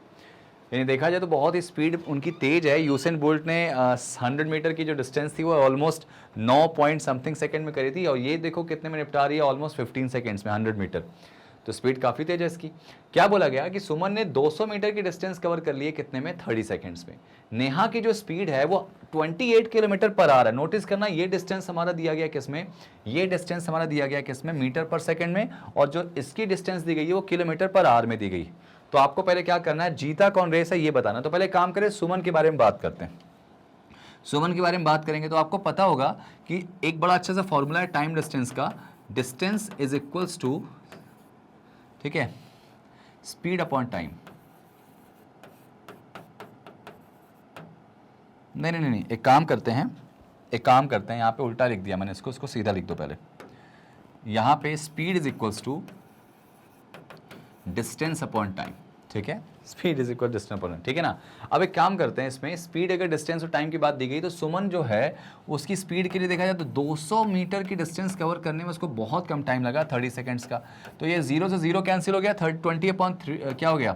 यानी देखा जाए तो बहुत ही स्पीड उनकी तेज है। यूसेन बोल्ट ने 100 मीटर की जो डिस्टेंस थी वो ऑलमोस्ट 9 पॉइंट समथिंग सेकंड में करी थी, और ये देखो कितने में निपटा रही है, ऑलमोस्ट 15 सेकंड्स में 100 मीटर। तो स्पीड काफ़ी तेज है इसकी। क्या बोला गया कि सुमन ने 200 मीटर की डिस्टेंस कवर कर ली है कितने में, 30 सेकंड्स में। नेहा की जो स्पीड है वो 28 किलोमीटर पर आवर है। नोटिस करना ये डिस्टेंस हमारा दिया गया किसमें, ये डिस्टेंस हमारा दिया गया किसमें, मीटर पर सेकंड में, और जो इसकी डिस्टेंस दी गई है वो किलोमीटर पर आवर में दी गई। तो आपको पहले क्या करना है, जीता कौन रेस है ये बताना। तो पहले काम करें, सुमन के बारे में बात करते हैं। सुमन के बारे में बात करेंगे तो आपको पता होगा कि एक बड़ा अच्छा सा फॉर्मूला है टाइम डिस्टेंस का, डिस्टेंस इज इक्वल्स टू, ठीक है, स्पीड अपॉन टाइम। नहीं, एक काम करते हैं, यहाँ पे उल्टा लिख दिया मैंने इसको सीधा लिख दो पहले। यहाँ पे speed is equals to distance upon time, ठीक है, speed is equal distance upon time, ठीक है ना। अब एक काम करते हैं, इसमें स्पीड अगर डिस्टेंस और टाइम की बात दी गई तो सुमन जो है उसकी स्पीड के लिए देखा जाए तो 200 मीटर की डिस्टेंस कवर करने में उसको बहुत कम टाइम लगा, 30 सेकंड्स का। तो ये 0 से 0 कैंसिल हो गया, 20 अपॉन 3 क्या हो गया,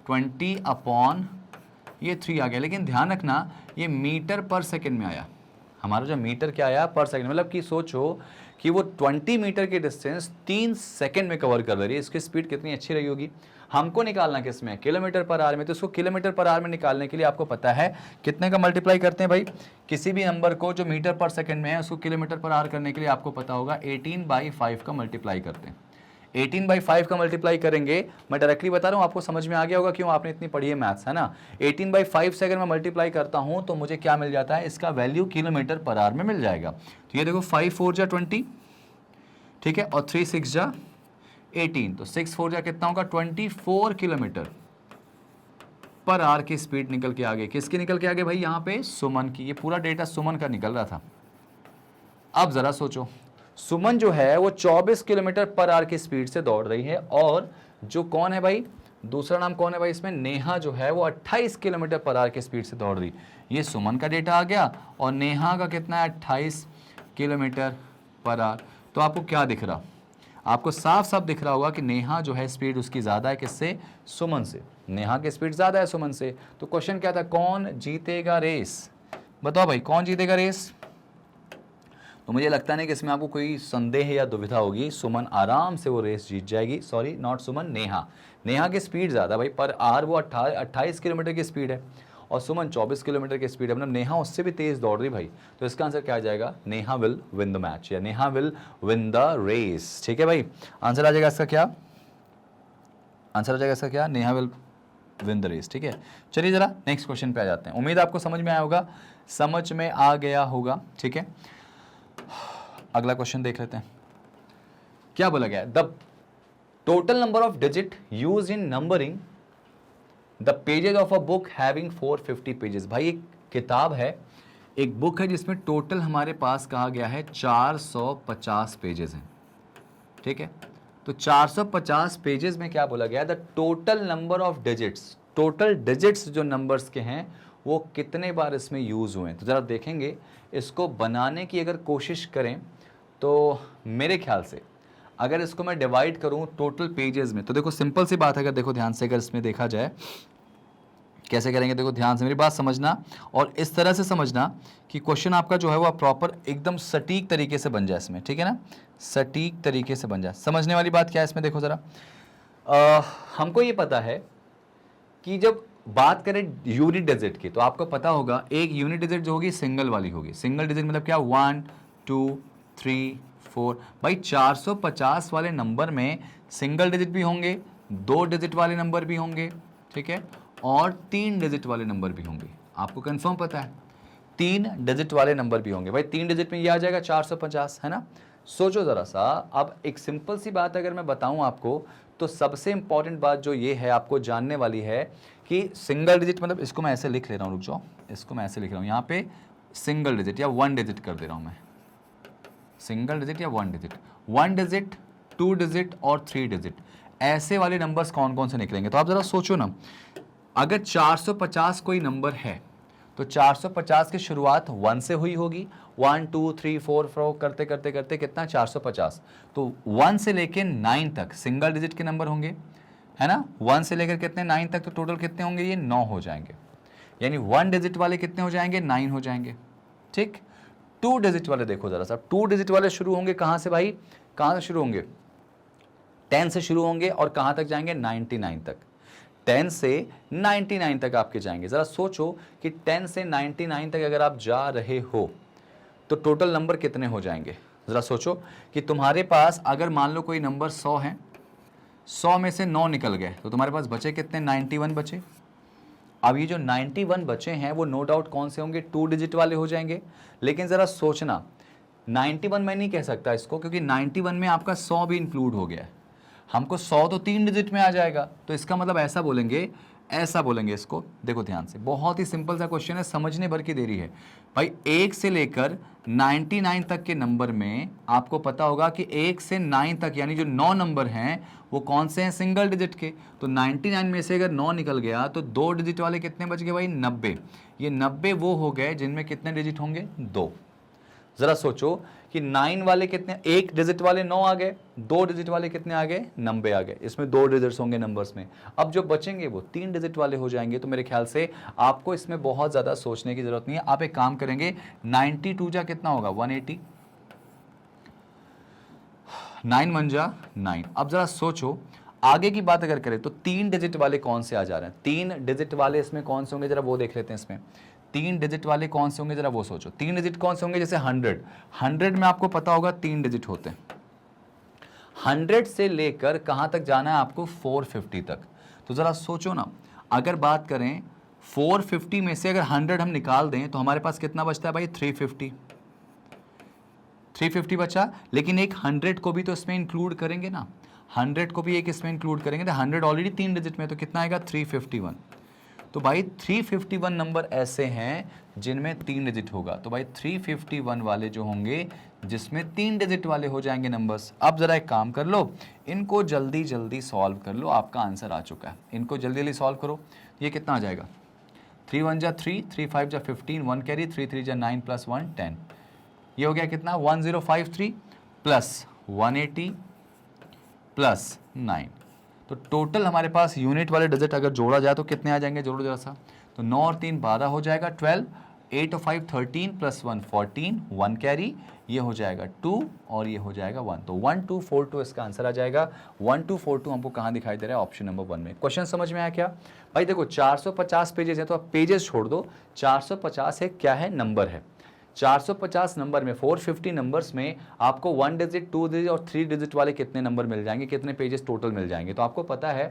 20 अपॉन ये 3 आ गया। लेकिन ध्यान रखना ये मीटर पर सेकेंड में आया, हमारा जो मीटर क्या आया, पर सेकंड। मतलब कि सोचो कि वो 20 मीटर की डिस्टेंस 3 सेकंड में कवर कर रही है, इसकी स्पीड कितनी अच्छी रही होगी। हमको निकालना किस में, किलोमीटर पर आवर में। तो उसको किलोमीटर पर आवर में निकालने के लिए आपको पता है कितने का मल्टीप्लाई करते हैं भाई, किसी भी नंबर को जो मीटर पर सेकंड में है उसको किलोमीटर पर आवर करने के लिए आपको पता होगा 18/5 का मल्टीप्लाई करते हैं। 18/5 का मल्टीप्लाई करेंगे, मैं डायरेक्टली बता रहा हूँ, आपको समझ में आ गया होगा क्यों, आपने इतनी पढ़ी है मैथ्स, है ना। 18/5 से अगर मैं मल्टीप्लाई करता हूँ तो मुझे क्या मिल जाता है, इसका वैल्यू किलोमीटर पर आवर में मिल जाएगा। तो ये देखो 5 4 जा 20, ठीक है, और 3 6 जा 18, तो 6 4 जा कितना होगा, 24 किलोमीटर पर आवर की स्पीड निकल के आगे। किसकी निकल के आगे भाई, यहाँ पे सुमन की। ये पूरा डेटा सुमन का निकल रहा था। अब जरा सोचो, सुमन जो है वो 24 किलोमीटर पर आवर की स्पीड से दौड़ रही है, और जो कौन है भाई, दूसरा नाम कौन है भाई इसमें, नेहा जो है वो 28 किलोमीटर पर आवर की स्पीड से दौड़ रही। ये सुमन का डेटा आ गया, और नेहा का कितना है, 28 किलोमीटर पर आवर। तो आपको क्या दिख रहा, आपको साफ साफ दिख रहा होगा कि नेहा जो है स्पीड उसकी ज़्यादा है, किससे, सुमन से। नेहा की स्पीड ज़्यादा है सुमन से। तो क्वेश्चन क्या था, कौन जीतेगा रेस, बताओ भाई कौन जीतेगा रेस। तो मुझे लगता नहीं कि इसमें आपको कोई संदेह या दुविधा होगी, सुमन आराम से वो रेस जीत जाएगी। सॉरी नॉट सुमन, नेहा। नेहा की स्पीड ज़्यादा भाई, पर आवर वो 28 किलोमीटर की स्पीड है, और सुमन 24 किलोमीटर की स्पीड है, मतलब नेहा उससे भी तेज़ दौड़ रही भाई। तो इसका आंसर क्या आ जाएगा, Neha will win the match, या Neha will win the race, ठीक है भाई। आंसर आ जाएगा इसका क्या, आंसर आ जाएगा इसका क्या, Neha will win the race, ठीक है। चलिए जरा नेक्स्ट क्वेश्चन पे आ जाते हैं। उम्मीद आपको समझ में आया होगा, समझ में आ गया होगा, ठीक है। अगला क्वेश्चन देख लेते हैं, क्या बोला गया है, the total number of digit used in numbering the pages of a book having 450 pages. भाई एक किताब है, एक बुक है जिसमें टोटल हमारे पास कहा गया है 450 पेजेस हैं, ठीक है। तो 450 पेजेस में क्या बोला गया, the total number of digits, total digits जो नंबर्स के हैं वो कितने बार इसमें यूज़ हुए हैं। तो ज़रा देखेंगे, इसको बनाने की अगर कोशिश करें तो मेरे ख्याल से अगर इसको मैं डिवाइड करूं टोटल पेजेस में, तो देखो सिंपल सी बात है, अगर देखो ध्यान से अगर इसमें देखा जाए कैसे करेंगे, देखो ध्यान से मेरी बात समझना, और इस तरह से समझना कि क्वेश्चन आपका जो है वो प्रॉपर एकदम सटीक तरीके से बन जाए इसमें, ठीक है ना, सटीक तरीके से बन जाए। समझने वाली बात क्या है इसमें, देखो ज़रा, हमको ये पता है कि जब बात करें यूनिट डिजिट की, तो आपको पता होगा एक यूनिट डिजिट जो होगी सिंगल वाली होगी। सिंगल डिजिट मतलब क्या, 1 2 3 4। भाई 450 वाले नंबर में सिंगल डिजिट भी होंगे, 2 डिजिट वाले नंबर भी होंगे, ठीक है, और 3 डिजिट वाले नंबर भी होंगे। आपको कंफर्म पता है 3 डिजिट वाले नंबर भी होंगे। भाई 3 डिजिट में ये आ जाएगा 450, है ना, सोचो जरा सा, अब एक सिंपल सी बात अगर मैं बताऊं आपको, तो सबसे इंपॉर्टेंट बात जो ये है आपको जानने वाली है कि सिंगल डिजिट, मतलब इसको मैं ऐसे लिख ले रहा हूं, रुक जाओ, इसको मैं ऐसे लिख रहा हूं, यहां पे सिंगल डिजिट या वन डिजिट कर दे रहा हूं मैं, सिंगल डिजिट या वन डिजिट, टू डिजिट और थ्री डिजिट, ऐसे वाले नंबर्स कौन कौन से निकलेंगे। तो आप जरा सोचो ना, अगर 450 कोई नंबर है तो 450 की शुरुआत 1 से हुई होगी, 1 2 3 4 4 करते करते करते कितना 450, तो 1 से लेके 9 तक सिंगल डिजिट के नंबर होंगे, है ना। 1 से लेकर कितने 9 तक, तो टोटल कितने होंगे, ये 9 हो जाएंगे, यानी 1 डिजिट वाले कितने हो जाएंगे, 9 हो जाएंगे, ठीक। 2 डिजिट वाले देखो जरा सा, 2 डिजिट वाले शुरू होंगे कहां से भाई, कहां से शुरू होंगे, 10 से शुरू होंगे और कहां तक जाएंगे, 99 तक, 10 से 99 तक आपके जाएंगे। जरा सोचो कि 10 से 99 तक अगर आप जा रहे हो तो टोटल नंबर कितने हो जाएंगे। जरा सोचो कि तुम्हारे पास अगर मान लो कोई नंबर 100 है, 100 में से 9 निकल गए तो तुम्हारे पास बचे कितने, 91 बचे। अब ये जो 91 बचे हैं वो नो डाउट कौन से होंगे, 2 डिजिट वाले हो जाएंगे। लेकिन जरा सोचना, 91 मैं नहीं कह सकता इसको, क्योंकि 91 में आपका 100 भी इंक्लूड हो गया है, हमको 100 तो 3 डिजिट में आ जाएगा, तो इसका मतलब ऐसा बोलेंगे, ऐसा बोलेंगे इसको। देखो ध्यान से, बहुत ही सिंपल सा क्वेश्चन है, समझने भर की देरी है भाई। 1 से लेकर 99 तक के नंबर में आपको पता होगा कि 1 से 9 तक यानी जो 9 नंबर हैं वो कौन से हैं, सिंगल डिजिट के। तो 99 में से अगर 9 निकल गया तो 2 डिजिट वाले कितने बच गए भाई, 90। ये 90 वो हो गए जिनमें कितने डिजिट होंगे, 2। जरा सोचो कि 9 वाले कितने, 1 डिजिट वाले 9 आ गए, 2 डिजिट वाले कितने आ गए, 90 आ गए, इसमें 2 डिजिट्स होंगे नंबर्स में। अब जो बचेंगे वो 3 डिजिट वाले हो जाएंगे। तो मेरे ख्याल से आपको इसमें बहुत ज़्यादा सोचने की जरूरत नहीं है। आप एक काम करेंगे, 92 जा कितना होगा, 180, 9 1 जा 9। अब जरा सोचो आगे की बात अगर करें तो 3 डिजिट वाले कौन से आ जा रहे हैं, 3 डिजिट वाले इसमें कौन से होंगे, जरा वो देख लेते हैं। इसमें 3 डिजिट वाले कौन से होंगे, जरा वो सोचो। 3 डिजिट कौन से होंगे, जैसे 100 में आपको पता होगा 3 डिजिट होते हैं। 100 से लेकर कहां तक जाना है आपको, 450 तक। तो जरा सोचो ना, अगर बात करें 450 में से अगर 100 हम निकाल दें तो हमारे पास कितना बचता है भाई, 350 बचा। लेकिन एक 100 को भी तो इसमें इंक्लूड करेंगे ना, 100 को भी एक इसमें इंक्लूड करेंगे, तो 100 ऑलरेडी 3 डिजिट में, तो कितना आएगा, 351। तो भाई 351 नंबर ऐसे हैं जिनमें 3 डिजिट होगा। तो भाई 351 वाले जो होंगे जिसमें 3 डिजिट वाले हो जाएंगे नंबर्स। अब जरा एक काम कर लो, इनको जल्दी जल्दी सॉल्व कर लो, आपका आंसर आ चुका है। इनको जल्दी जल्दी सॉल्व करो। ये कितना आ जाएगा, 3 1 जा 3, 3 5 जा 15, 1 कैरी, 3 3 जा 9 प्लस 1 10। ये हो गया कितना, 1053 प्लस 180 प्लस 9। तो टोटल हमारे पास यूनिट वाले डिजिट अगर जोड़ा जाए तो कितने आ जाएंगे, जोड़ो जरा सा। तो 9 और 3 12 हो जाएगा, 12, 8 और 5 13 प्लस 1 14, 1 कैरी, ये हो जाएगा 2 और ये हो जाएगा 1। तो 1242 इसका आंसर आ जाएगा। 1242 हमको कहाँ दिखाई दे रहा है, ऑप्शन नंबर 1 में। क्वेश्चन समझ में आया क्या भाई। देखो 450 पेजेस है तो आप पेजेस छोड़ दो, 450 है क्या है, नंबर है। 450 नंबर में 450 नंबर्स में आपको 1 डिजिट, 2 डिजिट और 3 डिजिट वाले कितने नंबर मिल जाएंगे, कितने पेजेस टोटल मिल जाएंगे। तो आपको पता है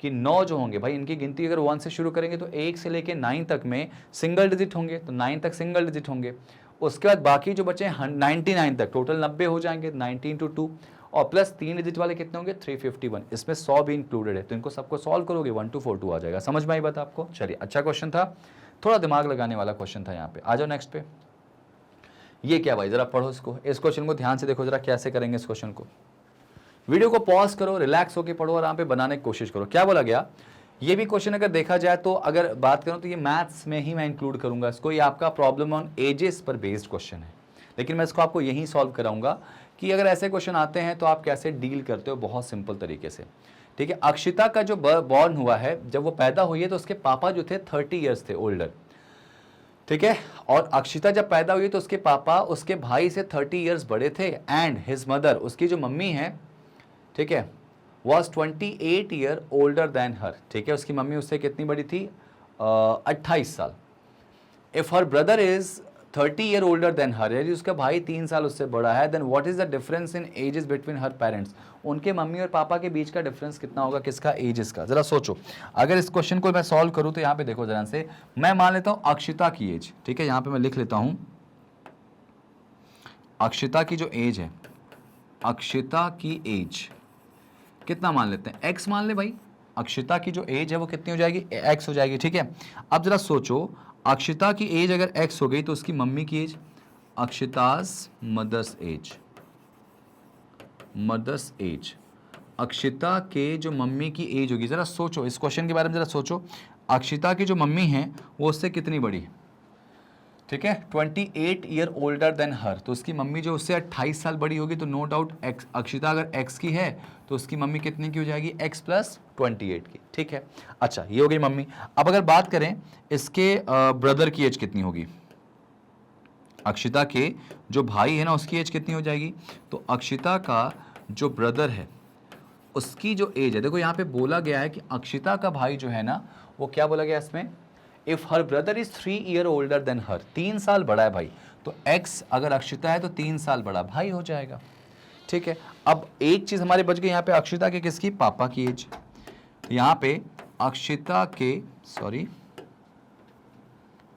कि 9 जो होंगे भाई, इनकी गिनती अगर 1 से शुरू करेंगे तो 1 से लेके 9 तक में सिंगल डिजिट होंगे, तो 9 तक सिंगल डिजिट होंगे। उसके बाद बाकी जो बचे 99 तक, टोटल 90 हो जाएंगे, 90 × 2, और प्लस 3 डिजिट वाले कितने होंगे, 351। इसमें 100 भी इंक्लूडेड है। तो इनको सबको सॉल्व करोगे 1242 आ जाएगा। समझ में आई बात आपको। चलिए, अच्छा क्वेश्चन था, थोड़ा दिमाग लगाने वाला क्वेश्चन था यहाँ पे। आ जाओ नेक्स्ट पे। ये क्या भाई, जरा पढ़ो इसको, इस क्वेश्चन को ध्यान से देखो जरा, कैसे करेंगे इस क्वेश्चन को। वीडियो को पॉज करो, रिलैक्स होकर पढ़ो और यहाँ पे बनाने की कोशिश करो। क्या बोला गया, ये भी क्वेश्चन अगर देखा जाए तो अगर बात करूं तो ये मैथ्स में ही मैं इंक्लूड करूंगा इसको। ये आपका प्रॉब्लम ऑन एजेस पर बेस्ड क्वेश्चन है, लेकिन मैं इसको आपको यहीं सॉल्व कराऊंगा कि अगर ऐसे क्वेश्चन आते हैं तो आप कैसे डील करते हो, बहुत सिंपल तरीके से। ठीक है, अक्षिता का जो बॉर्न हुआ है, जब वो पैदा हुई है तो उसके पापा जो थे 30 ईयर्स थे ओल्डर। ठीक है, और अक्षिता जब पैदा हुई तो उसके पापा उसके भाई से 30 ईयर्स बड़े थे, एंड हिज मदर, उसकी जो मम्मी है, ठीक है, वॉज 28 ईयर ओल्डर देन हर। ठीक है, उसकी मम्मी उससे कितनी बड़ी थी, 28 साल। If her brother is 30 year older than her, यदि उसका भाई 3 साल उससे बड़ा है, then what is the difference in ages between her parents. उनके मम्मी और पापा के बीच का डिफरेंस कितना होगा, किसका, एजेस का। जरा सोचो, अगर इस क्वेश्चन को मैं सॉल्व करूं तो यहाँ पे देखो जरा से, मैं मान लेता हूं अक्षिता की एज। ठीक है, यहाँ पे मैं लिख लेता हूं अक्षिता की जो एज है अक्षिता की एज कितना मान लेते हैं, x मान ले भाई। अक्षिता की जो एज है वो कितनी हो जाएगी, x हो जाएगी, ठीक है। अब जरा सोचो, अक्षिता की एज अगर x हो गई तो उसकी मम्मी की age, Akshita's mother's age, mother's age, Akshita के जो मम्मी की एज होगी, जरा सोचो इस क्वेश्चन के बारे में, जरा सोचो अक्षिता की जो मम्मी है वो उससे कितनी बड़ी है, ठीक है, 28 ईयर ओल्डर देन हर, तो उसकी मम्मी जो उससे 28 साल बड़ी होगी, तो नो डाउट अक्षिता अगर x की है तो उसकी मम्मी कितनी की हो जाएगी, x प्लस 28 की, ठीक है। अच्छा ये हो गई मम्मी। अब अगर बात करें इसके ब्रदर की एज कितनी होगी, अक्षिता के जो भाई है ना उसकी एज कितनी हो जाएगी, तो अक्षिता का जो ब्रदर है उसकी जो एज है, देखो यहाँ पे बोला गया है कि अक्षिता का भाई जो है ना वो क्या बोला गया इसमें, if her brother is 3 year older than her, 3 साल बड़ा है भाई, तो x अगर अक्षिता है तो 3 साल बड़ा भाई हो जाएगा, ठीक है। अब एक चीज हमारे बच गई यहाँ पे, अक्षिता के किसकी, पापा की एज, यहाँ पे अक्षिता के, सॉरी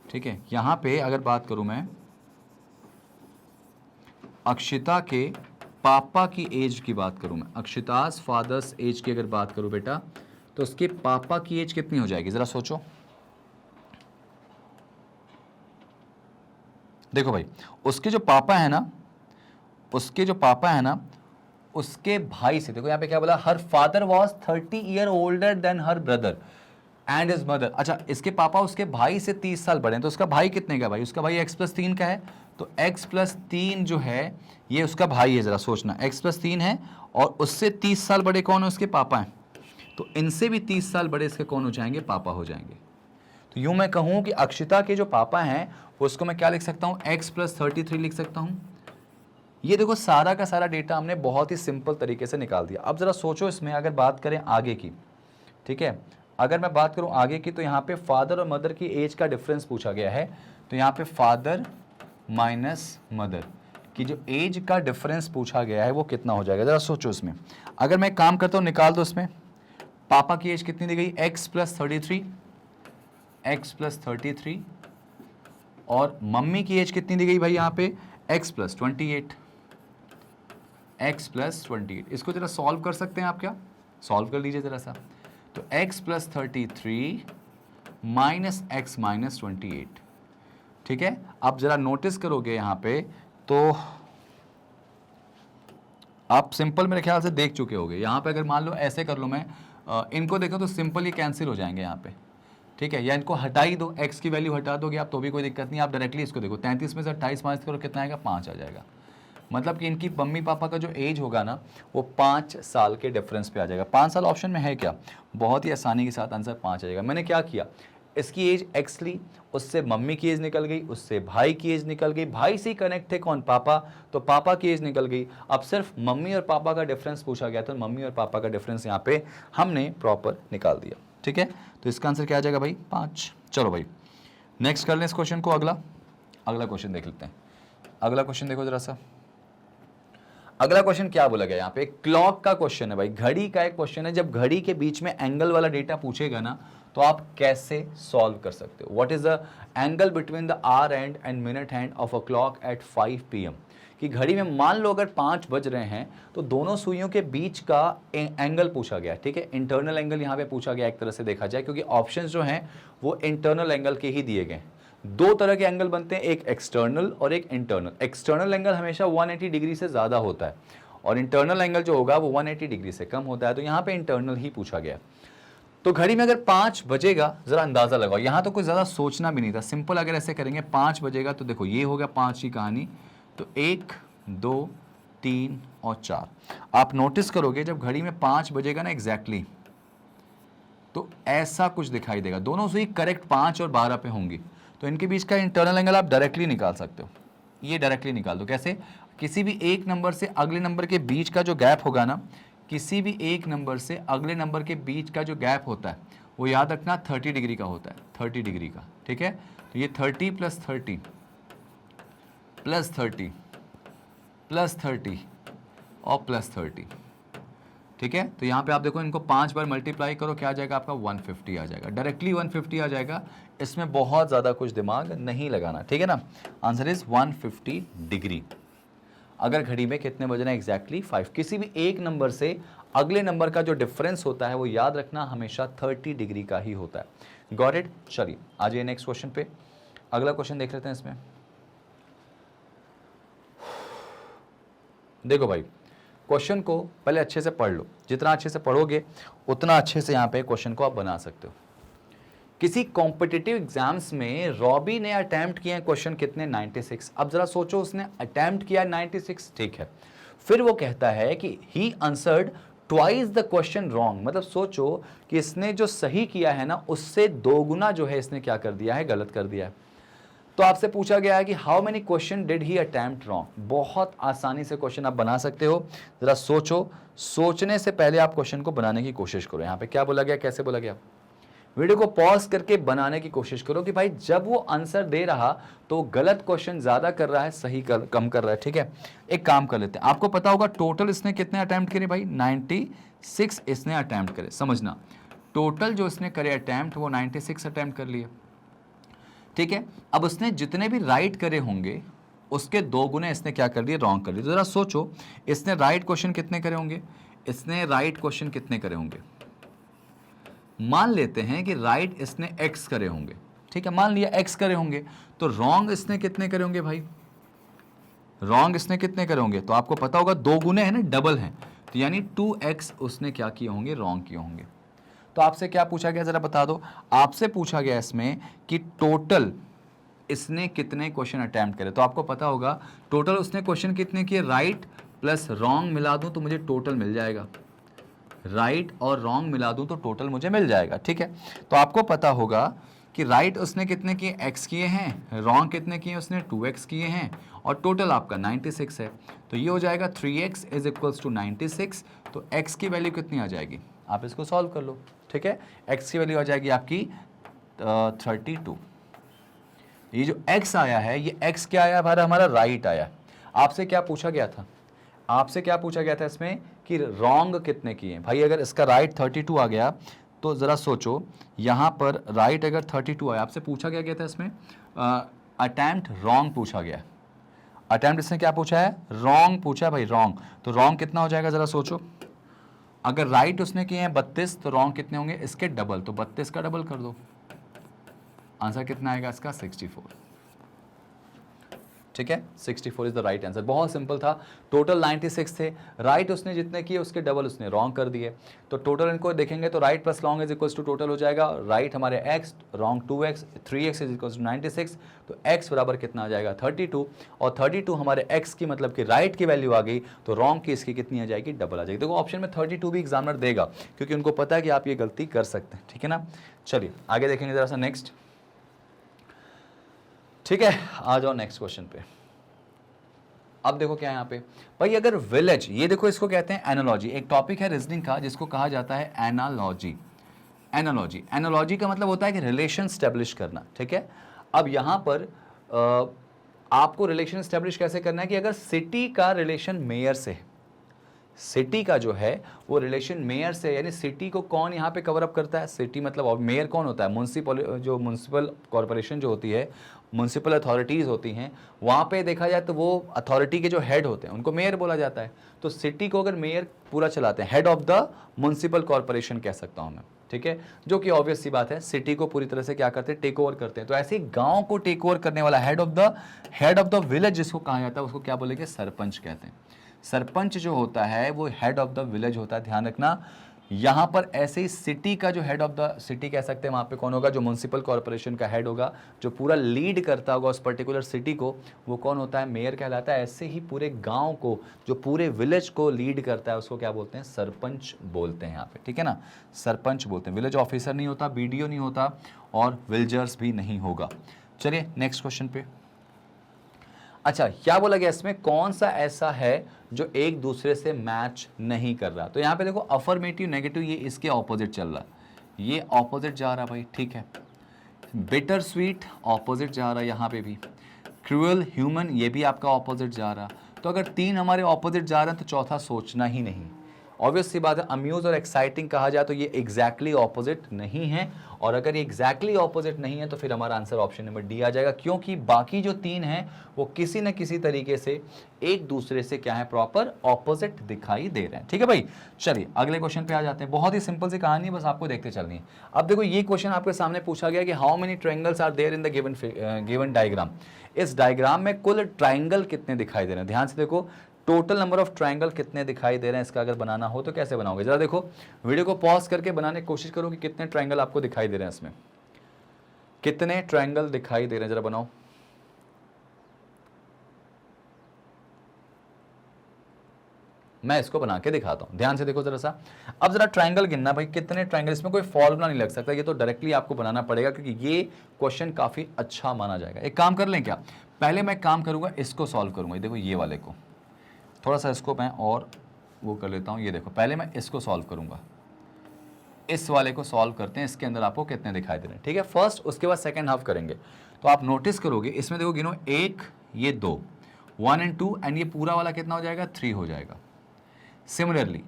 ठीक है, यहाँ पे अगर बात करूं मैं अक्षिता के पापा की एज की बात करूं मैं, अक्षिताज फादर्स एज की अगर बात करूं बेटा, तो उसके पापा की एज कितनी हो जाएगी, जरा सोचो। देखो भाई उसके जो पापा है ना, उसके जो पापा है ना उसके भाई से, देखो यहाँ पे क्या बोला, her father was 30 year older than her brother and his mother. अच्छा इसके पापा उसके भाई से 30 साल बड़े हैं, तो उसका भाई कितने का, भाई उसका भाई x प्लस 3 का है, तो x प्लस 3 जो है ये उसका भाई है, जरा सोचना x प्लस 3 है और उससे 30 साल बड़े कौन है, उसके पापा हैं, तो इनसे भी 30 साल बड़े इसके कौन हो जाएंगे, पापा हो जाएंगे। तो यूं मैं कहूं कि अक्षिता के जो पापा हैं उसको मैं क्या लिख सकता हूं, x प्लस 33 लिख सकता हूं। ये देखो सारा का सारा डेटा हमने बहुत ही सिंपल तरीके से निकाल दिया। अब जरा सोचो इसमें अगर बात करें आगे की, ठीक है, अगर मैं बात करूं आगे की, तो यहाँ पे फादर और मदर की एज का डिफरेंस पूछा गया है, तो यहाँ पे फादर माइनस मदर की जो एज का डिफरेंस पूछा गया है वो कितना हो जाएगा, जरा सोचो इसमें। अगर मैं काम करता हूँ निकाल दो इसमें, पापा की एज कितनी दी गई, x प्लस 33, x प्लस 33, और मम्मी की एज कितनी दी गई भाई यहाँ पे, x प्लस 28, x प्लस 28। इसको जरा सॉल्व कर सकते हैं आप, क्या सॉल्व कर लीजिए जरा सा, तो x plus 33 minus x minus 28, ठीक है। आप जरा नोटिस करोगे यहाँ पे तो आप सिंपल मेरे ख्याल से देख चुके होगे, यहाँ पे अगर मान लो ऐसे कर लो मैं, इनको देखो तो सिंपल ही कैंसिल हो जाएंगे यहाँ पे, ठीक है, या इनको हटा ही दो, x की वैल्यू हटा दोगे आप तो भी कोई दिक्कत नहीं, आप डायरेक्टली इसको देखो, 33 में से 28 माइनस करो कितना आएगा, 5 आ जाएगा। मतलब कि इनकी मम्मी पापा का जो एज होगा ना वो 5 साल के डिफरेंस पे आ जाएगा। 5 साल ऑप्शन में है क्या, बहुत ही आसानी के साथ आंसर 5 आ जाएगा। मैंने क्या किया, इसकी एज x ली, उससे मम्मी की एज निकल गई, उससे भाई की एज निकल गई, भाई से कनेक्ट थे कौन, पापा, तो पापा की एज निकल गई। अब सिर्फ मम्मी और पापा का डिफरेंस पूछा गया, तो मम्मी और पापा का डिफरेंस यहाँ पे हमने प्रॉपर निकाल दिया, ठीक है। तो इसका आंसर क्या आ जाएगा भाई, 5। चलो भाई नेक्स्ट कर लें इस क्वेश्चन को, अगला क्वेश्चन देख लेते हैं। अगला क्वेश्चन देखो जरा सा, अगला क्वेश्चन क्या बोला गया यहाँ पे, क्लॉक का क्वेश्चन है भाई, घड़ी का एक क्वेश्चन है। जब घड़ी के बीच में एंगल वाला डेटा पूछेगा ना तो आप कैसे सॉल्व कर सकते हो, what is the angle between the hour and and minute hand of a clock at 5 PM, कि घड़ी में मान लो अगर 5 बज रहे हैं तो दोनों सुइयों के बीच का एंगल पूछा गया, ठीक है। इंटरनल एंगल यहाँ पे पूछा गया एक तरह से देखा जाए, क्योंकि ऑप्शंस जो हैं वो इंटरनल एंगल के ही दिए गए। दो तरह के एंगल बनते हैं, एक एक्सटर्नल और एक इंटरनल। एक्सटर्नल एंगल हमेशा 180 डिग्री से ज़्यादा होता है और इंटरनल एंगल जो होगा वो 180 डिग्री से कम होता है, तो यहाँ पे इंटरनल ही पूछा गया। तो घड़ी में अगर 5 बजेगा, ज़रा अंदाज़ा लगाओ, यहाँ तो कुछ ज़्यादा सोचना भी नहीं था, सिंपल अगर ऐसे करेंगे 5 बजेगा तो देखो ये होगा 5 की कहानी, तो 1 2 3 और 4। आप नोटिस करोगे जब घड़ी में 5 बजेगा ना एग्जैक्टली, तो ऐसा कुछ दिखाई देगा, दोनों सुई करेक्ट 5 और 12 पे होंगी, तो इनके बीच का इंटरनल एंगल आप डायरेक्टली निकाल सकते हो। ये डायरेक्टली निकाल दो, कैसे, किसी भी एक नंबर से अगले नंबर के बीच का जो गैप होगा ना, किसी भी एक नंबर से अगले नंबर के बीच का जो गैप होता है वो याद रखना 30 डिग्री का होता है, 30 डिग्री का, ठीक है। तो ये 30 प्लस 30 प्लस 30 प्लस 30 और प्लस 30, ठीक है। तो यहाँ पे आप देखो इनको 5 बार मल्टीप्लाई करो, क्या आ जाएगा आपका 150 आ जाएगा, डायरेक्टली 150 आ जाएगा, इसमें बहुत ज़्यादा कुछ दिमाग नहीं लगाना, ठीक है ना। Answer is 150 degree. अगर घड़ी में कितने बज रहे हैं एग्जैक्टली 5। किसी भी एक नंबर से अगले नंबर का जो डिफरेंस होता है वो याद रखना हमेशा 30 डिग्री का ही होता है। Got it? चलिए आ जाइए नेक्स्ट क्वेश्चन पे। अगला क्वेश्चन देख लेते हैं इसमें। देखो भाई, क्वेश्चन को पहले अच्छे से पढ़ लो, जितना अच्छे से पढ़ोगे उतना अच्छे से यहाँ पे क्वेश्चन को आप बना सकते हो। किसी कॉम्पिटिटिव एग्जाम्स में रॉबी ने अटेम्प्ट किया है क्वेश्चन कितने 96। अब जरा सोचो, उसने अटेम्प्ट किया 96, ठीक है, फिर वो कहता है कि he answered twice the question wrong. मतलब सोचो कि इसने जो सही किया है ना उससे 2 गुना जो है इसने क्या कर दिया है, गलत कर दिया है। तो आपसे पूछा गया है कि how many question did he attempt wrong. बहुत आसानी से क्वेश्चन आप बना सकते हो, जरा सोचो, सोचने से पहले आप क्वेश्चन को बनाने की कोशिश करो। यहाँ पे क्या बोला गया, कैसे बोला गया, वीडियो को पॉज करके बनाने की कोशिश करो कि भाई जब वो आंसर दे रहा तो गलत क्वेश्चन ज्यादा कर रहा है, सही कम कर रहा है, ठीक है। एक काम कर लेते हैं, आपको पता होगा टोटल इसने कितने अटेम्प्ट करे भाई, 96 इसने अटेम्प्ट करे। समझना, टोटल जो इसने करे अटेम्प्ट वो 96 अटेम्प्ट कर लिए, ठीक है। अब उसने जितने भी राइट करे होंगे उसके 2 गुने इसने क्या कर दिए, रॉन्ग कर दिए। तो जरा सोचो, इसने राइट क्वेश्चन कितने करे होंगे, इसने राइट क्वेश्चन कितने करे होंगे। मान लेते हैं कि राइट इसने x करे होंगे, ठीक है, मान लिया x करे होंगे, तो रॉन्ग इसने कितने करे होंगे भाई, रॉन्ग इसने कितने करे होंगे। तो आपको पता होगा 2 गुने हैं ना, डबल हैं, तो यानी 2x उसने क्या किए होंगे, रॉन्ग किए होंगे। तो आपसे क्या पूछा गया, जरा बता दो। आपसे पूछा गया इसमें कि टोटल इसने कितने क्वेश्चन अटेम्प्ट करे। तो आपको पता होगा टोटल उसने क्वेश्चन कितने किए, राइट प्लस रॉन्ग मिला दूं तो मुझे टोटल मिल जाएगा, राइट और रॉन्ग मिला दूं तो टोटल मुझे मिल जाएगा, ठीक है। तो आपको पता होगा कि राइट उसने कितने किए, x किए हैं, रॉन्ग कितने किए उसने, 2x किए हैं, और टोटल आपका 96 है। तो ये हो जाएगा 3x इज इक्वल्स टू 96। तो x की वैल्यू कितनी आ जाएगी, आप इसको सॉल्व कर लो, ठीक है। x की वैल्यू आ जाएगी आपकी 32। ये जो x आया है, ये x क्या आया हमारा राइट आया। आपसे क्या पूछा गया था, आपसे क्या पूछा गया था इसमें कि रॉन्ग कितने किए भाई। अगर इसका राइट 32 आ गया तो ज़रा सोचो, यहाँ पर राइट अगर 32 आया, आपसे पूछा गया था इसमें अटेम्प्ट रॉन्ग पूछा गया। अटेम्प्ट इसने क्या पूछा है, रॉन्ग पूछा है भाई, रॉन्ग। तो रॉन्ग कितना हो जाएगा, ज़रा सोचो। अगर राइट उसने किए हैं 32 तो रॉन्ग कितने होंगे, इसके डबल, तो 32 का डबल कर दो, आंसर कितना आएगा इसका 64, ठीक है। 64 इज द राइट आंसर। बहुत सिंपल था। टोटल 96 थे, राइट उसने जितने किए उसके डबल उसने रॉन्ग कर दिए। तो टोटल इनको देखेंगे तो right plus wrong is equals to total हो जाएगा, राइट हमारे x, wrong 2x, 3x is equals to 96। तो x बराबर कितना आ जाएगा 32, और 32 हमारे x की मतलब कि राइट की वैल्यू आ गई, तो रॉन्ग की इसकी कितनी आ जाएगी, डबल आ जाएगी। देखो ऑप्शन में 32 भी एग्जामिनर देगा क्योंकि उनको पता है कि आप ये गलती कर सकते हैं, ठीक है ना। चलिए आगे देखेंगे जरा सा नेक्स्ट, ठीक है। आ जाओ नेक्स्ट क्वेश्चन पे। अब देखो क्या है यहाँ पे भाई, अगर विलेज, ये देखो इसको कहते हैं एनालॉजी। एक टॉपिक है रीजनिंग का जिसको कहा जाता है एनालॉजी। एनालॉजी, एनालॉजी का मतलब होता है कि रिलेशन स्टैब्लिश करना, ठीक है। अब यहाँ पर आपको रिलेशन स्टैब्लिश कैसे करना है कि अगर सिटी का रिलेशन मेयर से है, सिटी का जो है वो रिलेशन मेयर से, यानी सिटी को कौन यहाँ पे कवर अप करता है, सिटी मतलब, और मेयर कौन होता है, म्युनिसिपल कॉरपोरेशन जो होती है, म्युनिसिपल अथॉरिटीज़ होती हैं, वहाँ पे देखा जाए तो वो अथॉरिटी के जो हेड होते हैं उनको मेयर बोला जाता है। तो सिटी को अगर मेयर पूरा चलाते हैं, head of the municipal corporation कह सकता हूँ मैं, ठीक है, जो कि ऑब्वियस सी बात है, सिटी को पूरी तरह से क्या करते हैं, टेक ओवर करते हैं। तो ऐसे ही गाँव को टेक ओवर करने वाला हेड ऑफ द विलेज जिसको कहा जाता है उसको क्या बोलेंगे, सरपंच कहते हैं। सरपंच जो होता है वो हेड ऑफ द विलेज होता है, ध्यान रखना। यहाँ पर ऐसे ही सिटी का जो हेड ऑफ द सिटी कह सकते हैं, वहाँ पे कौन होगा, जो म्युनिसिपल कॉरपोरेशन का हेड होगा, जो पूरा लीड करता होगा उस पर्टिकुलर सिटी को, वो कौन होता है, मेयर कहलाता है। ऐसे ही पूरे गांव को, जो पूरे विलेज को लीड करता है, उसको क्या बोलते हैं, सरपंच बोलते हैं यहाँ पे, ठीक है ना, सरपंच बोलते हैं। विलेज ऑफिसर नहीं होता, बीडीओ नहीं होता, और विलेजर्स भी नहीं होगा। चलिए नेक्स्ट क्वेश्चन पे। अच्छा, क्या बोला गया इसमें, कौन सा ऐसा है जो एक दूसरे से मैच नहीं कर रहा। तो यहाँ पे देखो अफर्मेटिव नेगेटिव ये इसके ऑपोजिट चल रहा है, ये ऑपोजिट जा रहा भाई, ठीक है। बिटर स्वीट ऑपोजिट जा रहा है यहाँ पे भी। क्रूअल ह्यूमन ये भी आपका ऑपोजिट जा रहा। तो अगर 3 हमारे ऑपोजिट जा रहे हैं तो चौथा सोचना ही नहीं। ऑब्वियस सी बात है, अम्यूज और एक्साइटिंग कहा जाए तो ये एग्जैक्टली ऑपोजिट नहीं है, और अगर ये एग्जैक्टली ऑपोजिट नहीं है तो फिर हमारा आंसर ऑप्शन नंबर डी आ जाएगा, क्योंकि बाकी जो 3 हैं वो किसी न किसी तरीके से एक दूसरे से क्या है, प्रॉपर ऑपोजिट दिखाई दे रहे हैं। ठीक है भाई, चलिए अगले क्वेश्चन पे आ जाते हैं। बहुत ही सिंपल सी कहानी है, बस आपको देखते चलनी है। अब देखो ये क्वेश्चन आपके सामने पूछा गया कि how many triangles are there in the given diagram. इस डायग्राम में कुल ट्रायंगल कितने दिखाई दे रहे हैं, ध्यान से देखो, टोटल नंबर ऑफ ट्रायंगल कितने दिखाई दे रहे हैं, इसका अगर बनाना हो तो कैसे बनाओगे, जरा देखो वीडियो को पॉज करके बनाने की कोशिश करो कि कितने ट्रायंगल आपको दिखाई दे रहे हैं, इसमें कितने ट्रायंगल दिखाई दे रहे हैं, जरा बनाओ। मैं इसको बना के दिखाता हूं, ध्यान से देखो जरा सा। अब जरा ट्रायंगल गिनना भाई, कितने ट्रायंगल, इसमें कोई फॉर्मूला नहीं लग सकता, ये तो डायरेक्टली आपको बनाना पड़ेगा, क्योंकि ये क्वेश्चन काफी अच्छा माना जाएगा। एक काम कर लें क्या, पहले मैं काम करूंगा, इसको सॉल्व करूंगा, देखो ये वाले को थोड़ा सा इसको मैं और वो कर लेता हूं। ये देखो पहले मैं इसको सॉल्व करूंगा, इस वाले को सॉल्व करते हैं, इसके अंदर आपको कितने दिखाई दे रहे हैं। ठीक है, फर्स्ट, उसके बाद सेकंड हाफ करेंगे। तो आप नोटिस करोगे इसमें देखो गिनो, 1 ये 2, 1 और 2, एंड ये पूरा वाला कितना हो जाएगा, 3 हो जाएगा। सिमिलरली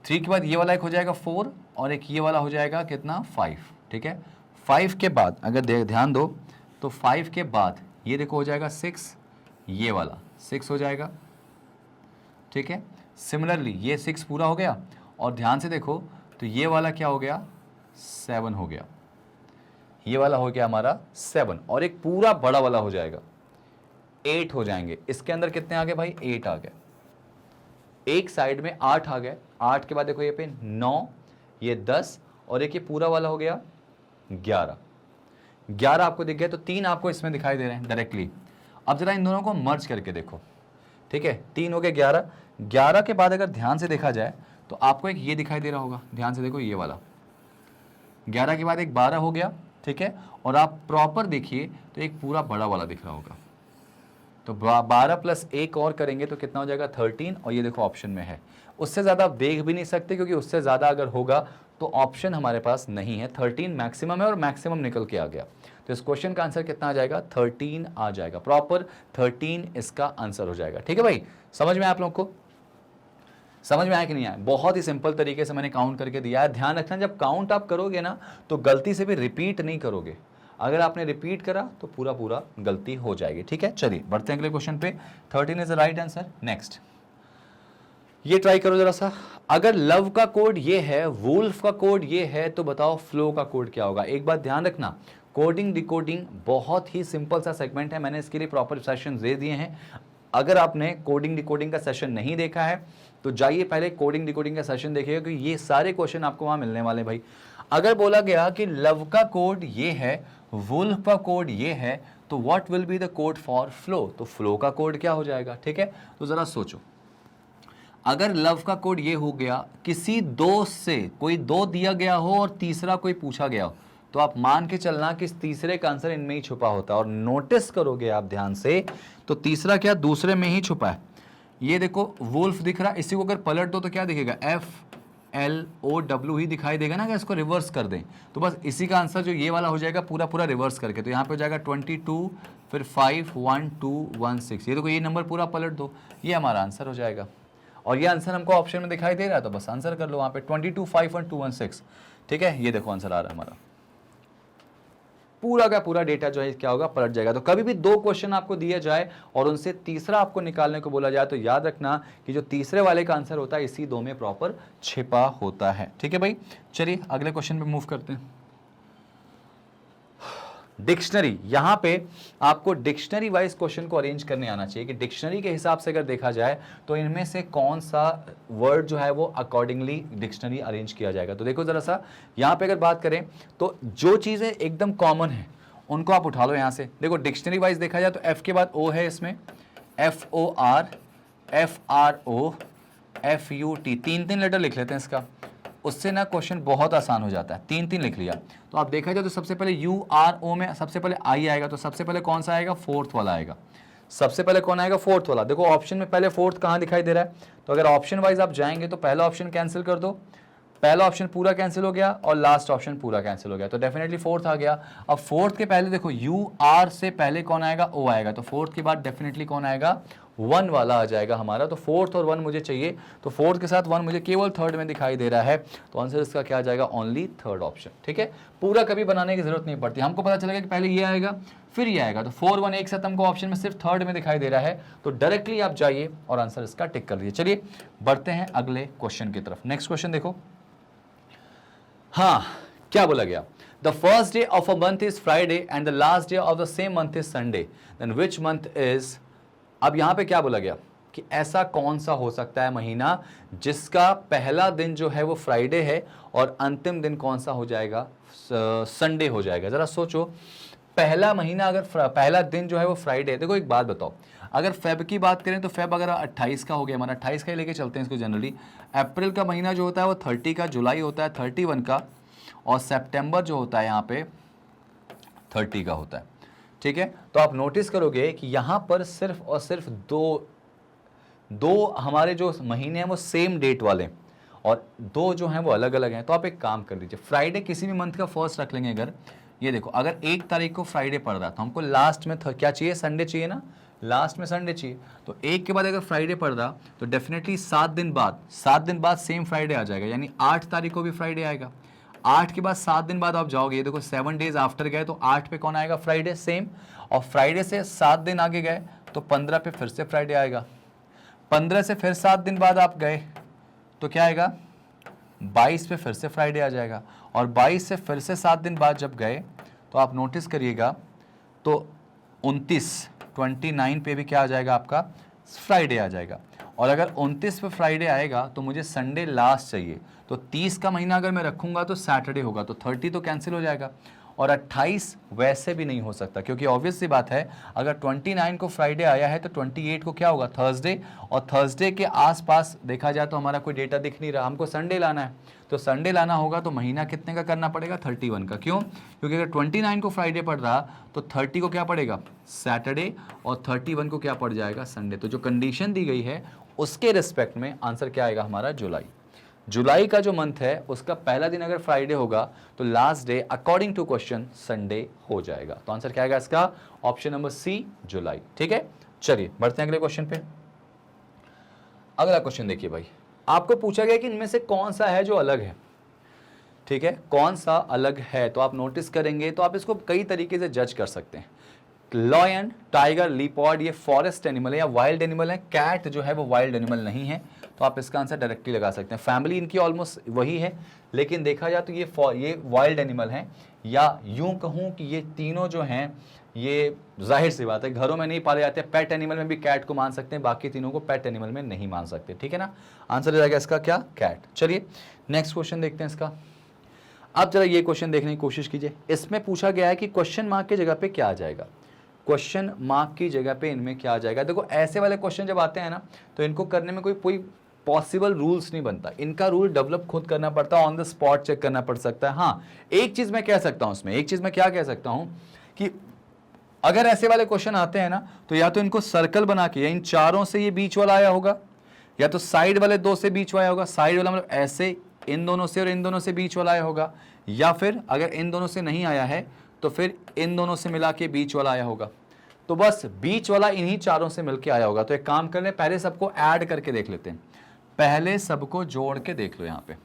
3 के बाद ये वाला एक हो जाएगा 4, और एक ये वाला हो जाएगा कितना, 5। ठीक है, 5 के बाद अगर ध्यान दो तो 5 के बाद ये देखो हो जाएगा 6, ये वाला 6 हो जाएगा। ठीक है, सिमिलरली ये 6 पूरा हो गया, और ध्यान से देखो तो ये वाला क्या हो गया, 7 हो गया, ये वाला हो गया हमारा 7, और एक पूरा बड़ा वाला हो जाएगा 8 हो जाएंगे। इसके अंदर कितने आ गए भाई, 8 आ गए, एक साइड में 8 आ गए। 8 के बाद देखो ये पे 9, ये 10, और एक ये पूरा वाला हो गया 11। 11 आपको दिख गया, तो 3 आपको इसमें दिखाई दे रहे हैं डायरेक्टली। अब जरा इन दोनों को मर्ज करके देखो। ठीक है, 3 हो गए 11, 11 के बाद अगर ध्यान से देखा जाए तो आपको एक ये दिखाई दे रहा होगा, ध्यान से देखो ये वाला, 11 के बाद एक 12 हो गया। ठीक है, और आप प्रॉपर देखिए तो एक पूरा बड़ा वाला दिख रहा होगा, तो 12 प्लस 1 और करेंगे तो कितना हो जाएगा, 13, और ये देखो ऑप्शन में है। उससे ज़्यादा आप देख भी नहीं सकते, क्योंकि उससे ज़्यादा अगर होगा तो ऑप्शन हमारे पास नहीं है। 13 मैक्सिमम है, और मैक्सिमम निकल के आ गया, तो इस क्वेश्चन का आंसर कितना आ जाएगा, 13 आ जाएगा, प्रॉपर 13 इसका आंसर हो जाएगा। ठीक है भाई, समझ में आप लोग को, समझ में आया कि नहीं आया? बहुत ही सिंपल तरीके से मैंने काउंट करके दिया है। ध्यान रखना, जब काउंट आप करोगे ना तो गलती से भी रिपीट नहीं करोगे, अगर आपने रिपीट करा तो पूरा पूरा गलती हो जाएगी। ठीक है, चलिए बढ़ते हैं अगले क्वेश्चन पे। 13 is the right answer. Next, ये ट्राई करो जरा सा। अगर लव का कोड ये है, वुल्फ का कोड ये है, तो बताओ फ्लो का कोड क्या होगा। एक बात ध्यान रखना, कोडिंग डिकोडिंग बहुत ही सिंपल सा सेगमेंट है, मैंने इसके लिए प्रॉपर सेशन दे दिए हैं। अगर आपने कोडिंग डिकोडिंग का सेशन नहीं देखा है तो जाइए पहले कोडिंग डिकोडिंग का सेशन देखिएगा, क्योंकि ये सारे क्वेश्चन आपको वहां मिलने वाले भाई। अगर बोला गया कि लव का कोड ये है, वुल्फ का कोड ये है, तो what will be the code for flow, तो फ्लो का कोड क्या हो जाएगा। ठीक है, तो जरा सोचो, अगर लव का कोड ये हो गया, किसी दो से कोई दो दिया गया हो और तीसरा कोई पूछा गया हो, तो आप मान के चलना कि इस तीसरे का आंसर इनमें ही छुपा होता है। और नोटिस करोगे आप ध्यान से तो तीसरा क्या दूसरे में ही छुपा है। ये देखो वुल्फ दिख रहा है, इसी को अगर पलट दो तो क्या दिखेगा, FLOW ही दिखाई देगा ना। अगर इसको रिवर्स कर दें तो बस इसी का आंसर जो ये वाला हो जाएगा पूरा पूरा रिवर्स करके, तो यहाँ पे हो जाएगा 22, फिर 5, 1, 2, 1, 6। ये देखो ये नंबर पूरा पलट दो, ये हमारा आंसर हो जाएगा। और ये आंसर हमको ऑप्शन में दिखाई दे रहा है, तो बस आंसर कर लो वहाँ पे 22, 5, 1, 2, 1, 6। ठीक है, ये देखो आंसर आ रहा है हमारा, पूरा का पूरा डेटा जो है क्या होगा, पलट जाएगा। तो कभी भी दो क्वेश्चन आपको दिए जाए और उनसे तीसरा आपको निकालने को बोला जाए, तो याद रखना कि जो तीसरे वाले का आंसर होता है इसी दो में प्रॉपर छिपा होता है। ठीक है भाई, चलिए अगले क्वेश्चन पे मूव करते हैं। डिक्शनरी, यहां पे आपको डिक्शनरी वाइज क्वेश्चन को अरेंज करने आना चाहिए कि डिक्शनरी के हिसाब से अगर देखा जाए तो इनमें से कौन सा वर्ड जो है वो अकॉर्डिंगली डिक्शनरी अरेंज किया जाएगा। तो देखो जरा सा, यहां पे अगर बात करें तो जो चीजें एकदम कॉमन है उनको आप उठा लो यहां से। देखो डिक्शनरी वाइज देखा जाए तो एफ के बाद ओ है, इसमें FOR, FRO, FUT, तीन लेटर लिख लेते हैं इसका, उससे ना क्वेश्चन बहुत आसान हो जाता है। तीन लिख लिया तो आप देखा जाए तो सबसे पहले URO में सबसे पहले आई आएगा, तो सबसे पहले कौन सा आएगा, फोर्थ वाला आएगा। सबसे पहले कौन आएगा, फोर्थ वाला। देखो ऑप्शन में पहले फोर्थ कहां दिखाई दे रहा है, तो अगर ऑप्शन वाइज आप जाएंगे तो पहला ऑप्शन कैंसिल कर दो, पहला ऑप्शन पूरा कैंसिल हो गया और लास्ट ऑप्शन पूरा कैंसिल हो गया, तो डेफिनेटली फोर्थ आ गया। अब फोर्थ के पहले देखो UR से पहले कौन आएगा, O आएगा, तो फोर्थ के बाद डेफिनेटली कौन आएगा, 1 वाला आ जाएगा हमारा। तो 4th और 1 मुझे चाहिए, तो 4th के साथ 1 मुझे केवल 3rd में दिखाई दे रहा है, तो आंसर इसका क्या आ जाएगा, ओनली 3rd ऑप्शन। ठीक है, पूरा कभी बनाने की जरूरत नहीं पड़ती, हमको पता चलेगा कि पहले ये आएगा फिर ये आएगा। तो 4 1 एक साथ हमको ऑप्शन में सिर्फ 3rd में दिखाई दे रहा है, तो डायरेक्टली आप जाइए और आंसर इसका टिक कर दीजिए। चलिए बढ़ते हैं अगले क्वेश्चन की तरफ। नेक्स्ट क्वेश्चन देखो, हाँ क्या बोला गया, the first day of a month is Friday and the last day of the same month is Sunday, then which month is. अब यहां पे क्या बोला गया कि ऐसा कौन सा हो सकता है महीना जिसका पहला दिन जो है वो फ्राइडे है और अंतिम दिन कौन सा हो जाएगा, संडे हो जाएगा। जरा सोचो, पहला महीना अगर पहला दिन जो है वो फ्राइडे है। देखो एक बात बताओ, अगर फेब की बात करें तो फेब अगर 28 का हो गया हमारा, 28 का ही लेके चलते हैं इसको जनरली। अप्रैल का महीना जो होता है वो 30 का, जुलाई होता है 31 का, और सितंबर जो होता है यहाँ पे 30 का होता है। ठीक है, तो आप नोटिस करोगे कि यहाँ पर सिर्फ और सिर्फ दो हमारे जो महीने हैं वो सेम डेट वाले और दो जो हैं वो अलग अलग हैं। तो आप एक काम कर लीजिए, फ्राइडे किसी भी मंथ का फर्स्ट रख लेंगे। अगर ये देखो, अगर 1 तारीख को फ्राइडे पड़ रहा है तो हमको लास्ट में क्या चाहिए, संडे चाहिए ना, लास्ट में संडे चाहिए। तो 1 के बाद अगर फ्राइडे पड़ रहा तो डेफिनेटली 7 दिन बाद सेम फ्राइडे आ जाएगा, यानी 8 तारीख को भी फ्राइडे आएगा। 8 के बाद 7 दिन बाद आप जाओगे, ये देखो 7 डेज आफ्टर गए तो 8 पे कौन आएगा, फ्राइडे सेम। और फ्राइडे से 7 दिन आगे गए तो 15 पे फिर से फ्राइडे आएगा। 15 से फिर 7 दिन बाद आप गए तो क्या आएगा, 22 पे फिर से फ्राइडे आ जाएगा। और 22 से फिर से 7 दिन बाद जब गए तो आप नोटिस करिएगा तो 29 पे भी क्या आ जाएगा, आपका फ्राइडे आ जाएगा। और अगर 29 पे फ्राइडे आएगा तो मुझे संडे लास्ट चाहिए, तो 30 का महीना अगर मैं रखूंगा तो सैटरडे होगा, तो 30 तो कैंसिल हो जाएगा। और 28 वैसे भी नहीं हो सकता, क्योंकि ऑब्वियस सी बात है, अगर 29 को फ्राइडे आया है तो 28 को क्या होगा, थर्सडे। और थर्सडे के आसपास देखा जाए तो हमारा कोई डेटा दिख नहीं रहा, हमको संडे लाना है। तो संडे लाना होगा तो महीना कितने का करना पड़ेगा, 31 का। क्यों, क्योंकि अगर 29 को फ्राइडे पड़ रहा तो 30 को क्या पड़ेगा, सैटरडे, और 31 को क्या पड़ जाएगा, संडे। तो जो कंडीशन दी गई है उसके रिस्पेक्ट में आंसर क्या आएगा हमारा, जुलाई। जुलाई का जो मंथ है उसका पहला दिन अगर फ्राइडे होगा तो last day according to question Sunday हो जाएगा। तो आंसर क्या आएगा इसका, ऑप्शन नंबर सी, जुलाई। ठीक है, चलिए बढ़ते हैं अगले क्वेश्चन पे। अगला क्वेश्चन देखिए भाई, आपको पूछा गया कि इनमें से कौन सा है जो अलग है। ठीक है, कौन सा अलग है, तो आप नोटिस करेंगे तो आप इसको कई तरीके से जज कर सकते हैं। लॉयन, टाइगर, लीपर्ड ये फॉरेस्ट एनिमल है या वाइल्ड एनिमल है। कैट जो है वो वाइल्ड एनिमल नहीं है, तो आप इसका आंसर डायरेक्टली लगा सकते हैं। फैमिली इनकी ऑलमोस्ट वही है, लेकिन देखा जाए तो ये वाइल्ड एनिमल हैं, या यूं कहूं कि ये तीनों जो हैं ये जाहिर सी बात है घरों में नहीं पाले जाते। पेट एनिमल में भी कैट को मान सकते हैं, बाकी तीनों को पेट एनिमल में नहीं मान सकते। ठीक है ना, आंसर हो जाएगा इसका क्या, कैट। चलिए नेक्स्ट क्वेश्चन देखते हैं इसका। अब जरा ये क्वेश्चन देखने की कोशिश कीजिए। इसमें पूछा गया है कि क्वेश्चन मार्क की जगह पे क्या आ जाएगा, क्वेश्चन मार्क की जगह पे इनमें क्या आ जाएगा। देखो ऐसे वाले क्वेश्चन जब आते हैं ना तो इनको करने में कोई पॉसिबल रूल्स नहीं बनता, इनका रूल डेवलप खुद करना पड़ता है, ऑन द स्पॉट चेक करना पड़ सकता है। हाँ, एक चीज मैं कह सकता हूं इसमें, एक चीज मैं क्या कह सकता हूं कि अगर ऐसे वाले क्वेश्चन आते हैं ना तो या तो इनको सर्कल बना के, या इन चारों से ये बीच वाला आया होगा, या तो साइड वाले दो से बीच वाला आया होगा। साइड वाला मतलब ऐसे इन दोनों से और इन दोनों से बीच वाला आया होगा, या फिर अगर इन दोनों से नहीं आया है तो फिर इन दोनों से मिला के बीच वाला आया होगा। तो बस बीच वाला इन्हीं चारों से मिलके आया होगा। तो एक काम कर ले, पहले सबको ऐड करके देख लेते हैं, पहले सबको जोड़ के देख लो यहाँ पे।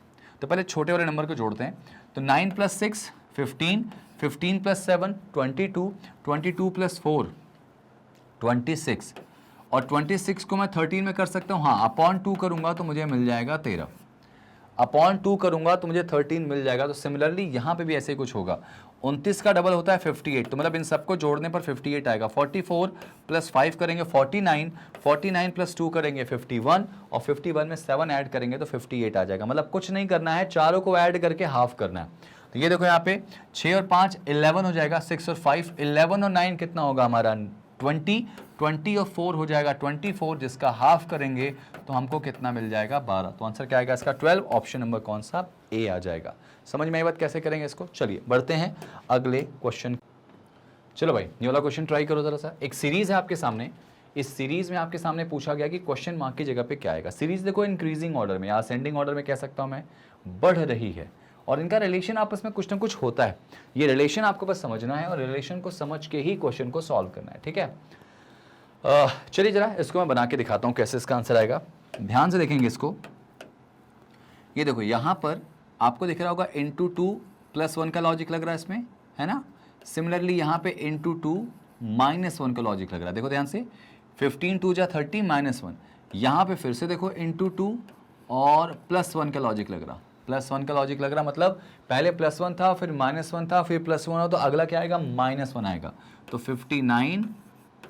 तो पहले छोटे वाले नंबर को जोड़ते हैं। तो 9 + 6 15, 15 + 7 22, 22 + 4 26, और 26 को मैं 13 में कर सकता हूँ। हाँ, अपॉन 2 करूंगा तो मुझे मिल जाएगा 13, अपॉन 2 करूंगा तो मुझे 13 मिल जाएगा। तो सिमिलरली यहाँ पे भी ऐसे ही कुछ होगा। 29 का डबल होता है 58, तो मतलब इन सबको जोड़ने पर 58 आएगा। 44 + 5 करेंगे 49, 49 + 2 करेंगे 51, और 51 में 7 ऐड करेंगे तो 58 आ जाएगा। मतलब कुछ नहीं करना है, चारों को ऐड करके हाफ करना है। तो ये देखो यहाँ पे 6 और 5 11 हो जाएगा, 6 और 5 11 और 9 कितना होगा हमारा 20, 20 और 4 हो जाएगा 24, जिसका हाफ करेंगे तो हमको कितना मिल जाएगा 12। तो आंसर क्या आएगा इसका 12, ऑप्शन नंबर कौन सा, ए आ जाएगा। समझ में आई बात, कैसे करेंगे इसको। चलिए बढ़ते हैं अगले क्वेश्चन। चलो भाई ये वाला क्वेश्चन ट्राई करो जरा सा। एक सीरीज है आपके सामने, इस सीरीज में आपके सामने पूछा गया कि क्वेश्चन मार्क की जगह पे क्या आएगा। सीरीज देखो इंक्रीजिंग ऑर्डर में या असेंडिंग ऑर्डर में कह सकता हूं मैं, बढ़ रही है, और इनका रिलेशन आपस में कुछ ना कुछ होता है। ये रिलेशन आपको बस समझना है और रिलेशन को समझ के ही क्वेश्चन को सॉल्व करना है। ठीक है, चलिए जरा इसको मैं बना के दिखाता हूँ कैसे इसका आंसर आएगा। ध्यान से देखेंगे इसको। ये देखो यहाँ पर आपको दिख रहा होगा इंटू 2 + 1 का लॉजिक लग रहा है इसमें, है ना। सिमिलरली यहाँ पे इंटू 2 -1 का लॉजिक लग रहा है। देखो ध्यान से, 15 2 जा 30 -1। यहाँ पे फिर से देखो इंटू 2 और +1 का लॉजिक लग रहा, +1 का लॉजिक लग रहा, मतलब पहले +1 था, फिर -1 था, फिर +1 हो, तो अगला क्या आएगा, -1 आएगा। तो 59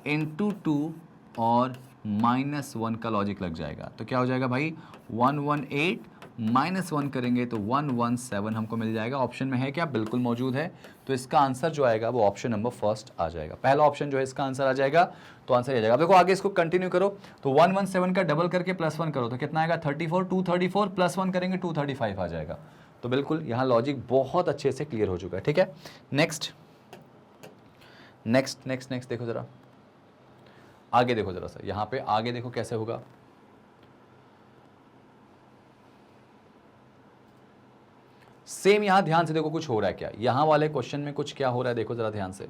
इंटू 2 और -1 का लॉजिक लग जाएगा। तो क्या हो जाएगा भाई, 118 -1 करेंगे तो 117 हमको मिल जाएगा। ऑप्शन में है क्या, बिल्कुल मौजूद है। तो इसका आंसर जो आएगा वो ऑप्शन नंबर फर्स्ट आ जाएगा। पहला ऑप्शन जो है इसका आंसर आ जाएगा, तो आंसर आ जाएगा। देखो आगे इसको कंटिन्यू करो, तो 117 का डबल करके +1 करो तो कितना आएगा, 34, 234 +1 करेंगे 235 आ जाएगा। तो बिल्कुल यहाँ लॉजिक बहुत अच्छे से क्लियर हो चुका है। ठीक है, नेक्स्ट नेक्स्ट नेक्स्ट नेक्स्ट देखो जरा आगे, देखो जरा सा यहाँ पे आगे देखो कैसे होगा। सेम यहां ध्यान से देखो कुछ हो रहा है क्या, यहां वाले क्वेश्चन में कुछ क्या हो रहा है, देखो जरा ध्यान से।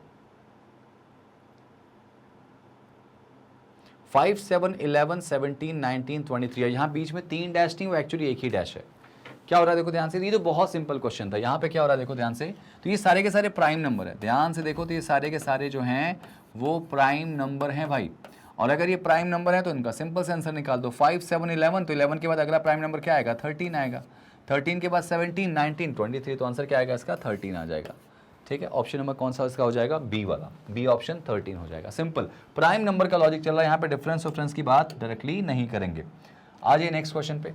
5 7 11 17 19 23 है, यहां बीच में 3 डैश नहीं, वो एक्चुअली एक ही डैश है। क्या हो रहा है देखो ध्यान से, ये तो बहुत सिंपल क्वेश्चन था। यहां पे क्या हो रहा है देखो ध्यान से, तो ये सारे के सारे प्राइम नंबर है। ध्यान से देखो, तो ये सारे के सारे जो हैं वो प्राइम नंबर हैं भाई। और अगर ये प्राइम नंबर है तो इनका सिंपल से आंसर निकाल दो। 5 7 11, तो 11 के बाद अगला प्राइम नंबर क्या आएगा, 13 आएगा। 13 के बाद 17 19 23, तो आंसर क्या आएगा इसका, 13 आ जाएगा। ठीक है, ऑप्शन नंबर कौन सा इसका हो जाएगा, बी वाला, बी ऑप्शन 13 हो जाएगा। सिंपल प्राइम नंबर का लॉजिक चल रहा है, यहाँ पे डिफरेंस की बात डायरेक्टली नहीं करेंगे। आ जाइए नेक्स्ट क्वेश्चन पे।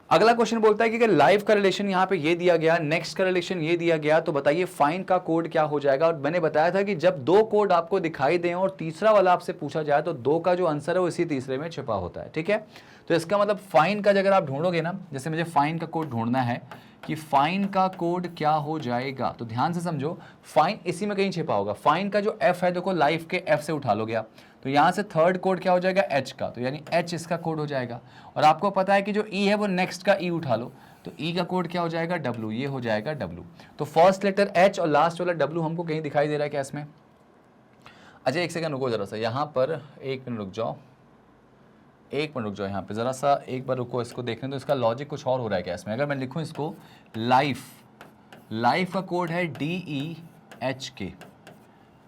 अगला क्वेश्चन बोलता है कि अगर लाइव का रिलेशन यहाँ पे ये दिया गया, नेक्स्ट का रिलेशन ये दिया गया, तो बताइए फाइंड का कोड क्या हो जाएगा। और मैंने बताया था कि जब 2 कोड आपको दिखाई दें और तीसरा वाला आपसे पूछा जाए तो 2 का जो आंसर है वो इसी तीसरे में छिपा होता है। ठीक है, तो इसका मतलब फाइंड का अगर आप ढूंढोगे ना, जैसे मुझे फाइंड का कोड ढूंढना है कि फाइंड का कोड क्या हो जाएगा, तो ध्यान से समझो, फाइंड इसी में कहीं छिपा होगा। फाइंड का जो एफ है देखो, लाइफ के एफ से उठा लोगे आप, तो यहाँ से थर्ड कोड क्या हो जाएगा, एच का, तो यानी एच इसका कोड हो जाएगा। और आपको पता है कि जो ई है वो नेक्स्ट का ई उठा लो, तो ई का कोड क्या हो जाएगा, डब्ल्यू, ये हो जाएगा डब्ल्यू। तो फर्स्ट लेटर एच और लास्ट वाला डब्ल्यू हमको कहीं दिखाई दे रहा है क्या इसमें। अच्छा एक सेकंड रुको जरा सा, यहाँ पर 1 मिनट रुक जाओ, 1 मिनट रुक जाओ, यहाँ पे ज़रा सा एक बार रुको, इसको देखने तो इसका लॉजिक कुछ और हो रहा है क्या इसमें। अगर मैं लिखूँ इसको लाइफ, लाइफ का कोड है DEHK,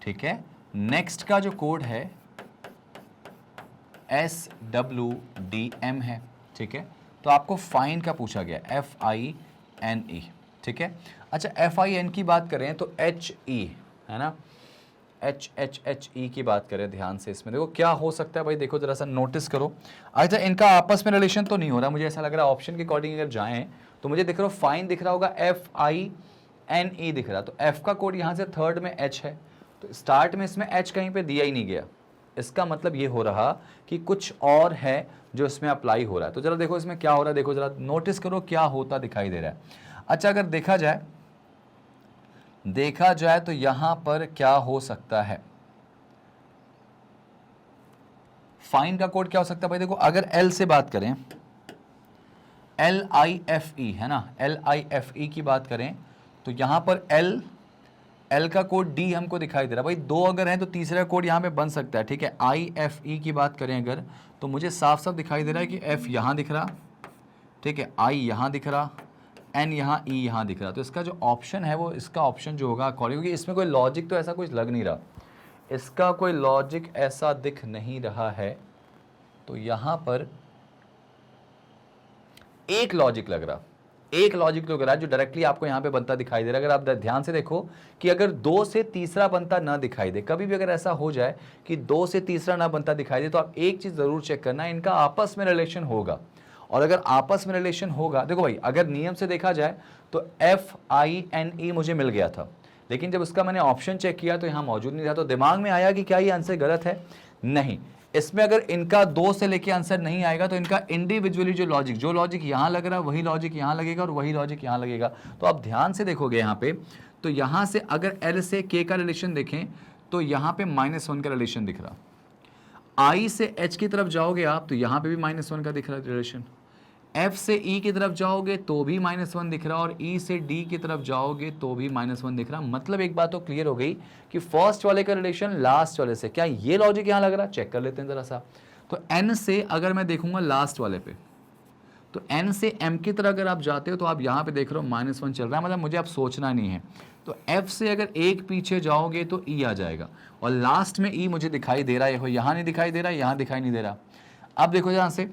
ठीक है। नेक्स्ट का जो कोड है SWDM है, ठीक है। तो आपको फाइंड का पूछा गया FINE, ठीक है। अच्छा FIN की बात करें तो HE है ना, HHHE की बात करें ध्यान से, इसमें देखो क्या हो सकता है भाई, देखो जरा सा नोटिस करो। अच्छा इनका आपस में रिलेशन तो नहीं हो रहा, मुझे ऐसा लग रहा है ऑप्शन के अकॉर्डिंग अगर जाएं तो मुझे दिख रहा है फाइन दिख रहा होगा, FINE दिख रहा, तो F का कोड यहाँ से थर्ड में H है, तो स्टार्ट में इसमें H कहीं पे दिया ही नहीं गया। इसका मतलब ये हो रहा कि कुछ और है जो इसमें अप्लाई हो रहा है। तो जरा देखो इसमें क्या हो रहा है, देखो जरा नोटिस करो क्या होता दिखाई दे रहा है। अच्छा अगर देखा जाए तो यहां पर क्या हो सकता है, फाइंड का कोड क्या हो सकता है भाई। देखो अगर L से बात करें, LIFE है ना, LIFE की बात करें तो यहां पर L का कोड D हमको दिखाई दे रहा है भाई। 2 अगर हैं तो तीसरा कोड यहां पे बन सकता है, ठीक है। IFE की बात करें अगर, तो मुझे साफ साफ दिखाई दे रहा है कि F यहां दिख रहा, ठीक है, I यहां दिख रहा, N यहाँ E यहाँ दिख रहा। तो इसका जो ऑप्शन है वो इसका ऑप्शन जो होगा अकॉर्डिंग, क्योंकि इसमें कोई लॉजिक तो ऐसा कुछ लग नहीं रहा, इसका कोई लॉजिक ऐसा दिख नहीं रहा है। तो यहाँ पर एक लॉजिक लग रहा, एक लॉजिक लग रहा है जो डायरेक्टली आपको यहाँ पे बनता दिखाई दे रहा है। अगर आप ध्यान से देखो कि अगर 2 से तीसरा बनता ना दिखाई दे, कभी भी अगर ऐसा हो जाए कि 2 से तीसरा ना बनता दिखाई दे, तो आप एक चीज़ ज़रूर चेक करना, इनका आपस में रिलेशन होगा। और अगर आपस में रिलेशन होगा, देखो भाई अगर नियम से देखा जाए तो FINE मुझे मिल गया था, लेकिन जब उसका मैंने ऑप्शन चेक किया तो यहाँ मौजूद नहीं था। तो दिमाग में आया कि क्या ये आंसर गलत है, नहीं। इसमें अगर इनका 2 से लेके आंसर नहीं आएगा तो इनका इंडिविजुअली जो लॉजिक यहाँ लग रहा है वही लॉजिक यहाँ लगेगा और वही लॉजिक यहाँ लगेगा। तो आप ध्यान से देखोगे यहाँ पे, तो यहाँ से अगर L से K का रिलेशन देखें तो यहाँ पे -1 का रिलेशन दिख रहा। I से H की तरफ जाओगे आप तो यहाँ पे भी -1 का दिख रहा है रिलेशन। F से E की तरफ जाओगे तो भी -1 दिख रहा, और E से D की तरफ जाओगे तो भी -1 दिख रहा। मतलब एक बात तो क्लियर हो गई कि फर्स्ट वाले का रिलेशन लास्ट वाले से, क्या ये लॉजिक यहां लग रहा है? चेक कर लेते हैं जरा सा। तो N से अगर मैं देखूंगा लास्ट वाले पे, तो N से M की तरह अगर आप जाते हो तो आप यहाँ पे देख रहे हो -1 चल रहा है, मतलब मुझे अब सोचना नहीं है। तो F से अगर एक पीछे जाओगे तो E आ जाएगा, और लास्ट में E मुझे दिखाई दे रहा है, यहाँ नहीं दिखाई दे रहा, यहाँ दिखाई नहीं दे रहा। अब देखो यहाँ से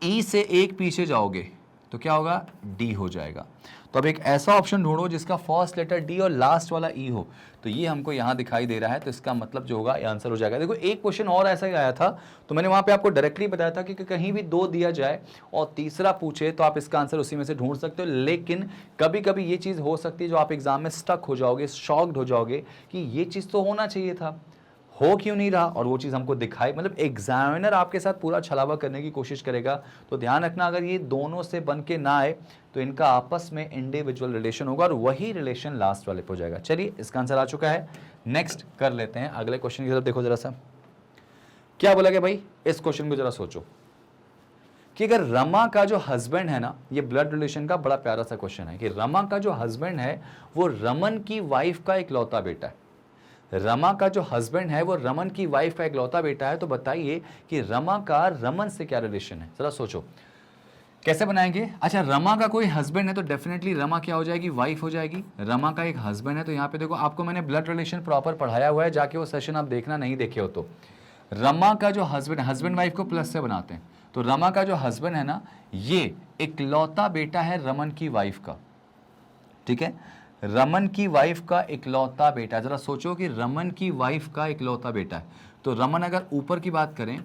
E से एक पीछे जाओगे तो क्या होगा? D हो जाएगा। तो अब एक ऐसा ऑप्शन ढूंढो जिसका फर्स्ट लेटर D और लास्ट वाला E हो। तो ये हमको यहाँ दिखाई दे रहा है, तो इसका मतलब जो होगा ये आंसर हो जाएगा। देखो एक क्वेश्चन और ऐसा ही आया था, तो मैंने वहाँ पे आपको डायरेक्टली बताया था कि कहीं भी 2 दिया जाए और तीसरा पूछे तो आप इसका आंसर उसी में से ढूंढ सकते हो। लेकिन कभी कभी ये चीज़ हो सकती है जो आप एग्जाम में स्टक हो जाओगे, शॉक्ड हो जाओगे कि ये चीज़ तो होना चाहिए था, हो क्यों नहीं रहा, और वो चीज़ हमको दिखाई, मतलब एग्जामिनर आपके साथ पूरा छलावा करने की कोशिश करेगा। तो ध्यान रखना, अगर ये दोनों से बन के ना आए तो इनका आपस में इंडिविजुअल रिलेशन होगा, और वही रिलेशन लास्ट वाले पे हो जाएगा। चलिए इसका आंसर आ चुका है, नेक्स्ट कर लेते हैं अगले क्वेश्चन की तरफ। देखो जरा सा क्या बोला गया भाई, इस क्वेश्चन को जरा सोचो कि अगर रमा का जो हस्बैंड है ना, ये ब्लड रिलेशन का बड़ा प्यारा सा क्वेश्चन है कि रमा का जो हस्बैंड है वो रमन की वाइफ का इकलौता बेटा है। रमा का जो हस्बैंड है वो रमन की वाइफ का इकलौता बेटा है। तो बताइए कि रमा का रमन से क्या रिलेशन है, जरा सोचो कैसे बनाएंगे। अच्छा, रमा का कोई हस्बैंड है तो डेफिनेटली रमा क्या हो जाएगी? वाइफ हो जाएगी। रमा का एक हस्बैंड है, तो यहाँ पे देखो आपको मैंने ब्लड रिलेशन प्रॉपर पढ़ाया हुआ है, जाके वो सेशन आप देखना, नहीं देखे हो तो। रमा का जो हस्बैंड वाइफ को प्लस से बनाते हैं, तो रमा का जो हस्बैंड है ना, ये इकलौता बेटा है रमन की वाइफ का, ठीक है, रमन की वाइफ का इकलौता बेटा। जरा सोचो कि रमन की वाइफ का इकलौता बेटा है, तो रमन अगर ऊपर की बात करें,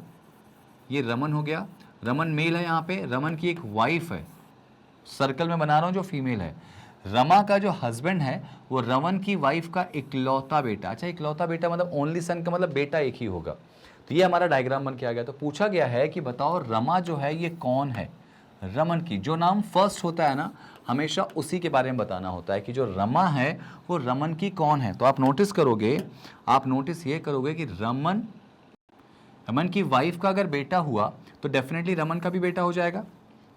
ये रमन हो गया, रमन मेल है, यहाँ पे रमन की एक वाइफ है, सर्कल में बना रहा हूं जो फीमेल है। रमा का जो हस्बैंड है वो रमन की वाइफ का इकलौता बेटा। अच्छा, इकलौता बेटा मतलब ओनली सन का मतलब बेटा एक ही होगा। तो ये हमारा डायग्राम बन के आ गया। तो पूछा गया है कि बताओ रमा जो है ये कौन है? रमन की जो नाम फर्स्ट होता है ना, हमेशा उसी के बारे में बताना होता है कि जो रमा है वो रमन की कौन है। तो आप नोटिस करोगे, आप नोटिस ये करोगे कि रमन की वाइफ का अगर बेटा हुआ तो डेफिनेटली रमन का भी बेटा हो जाएगा,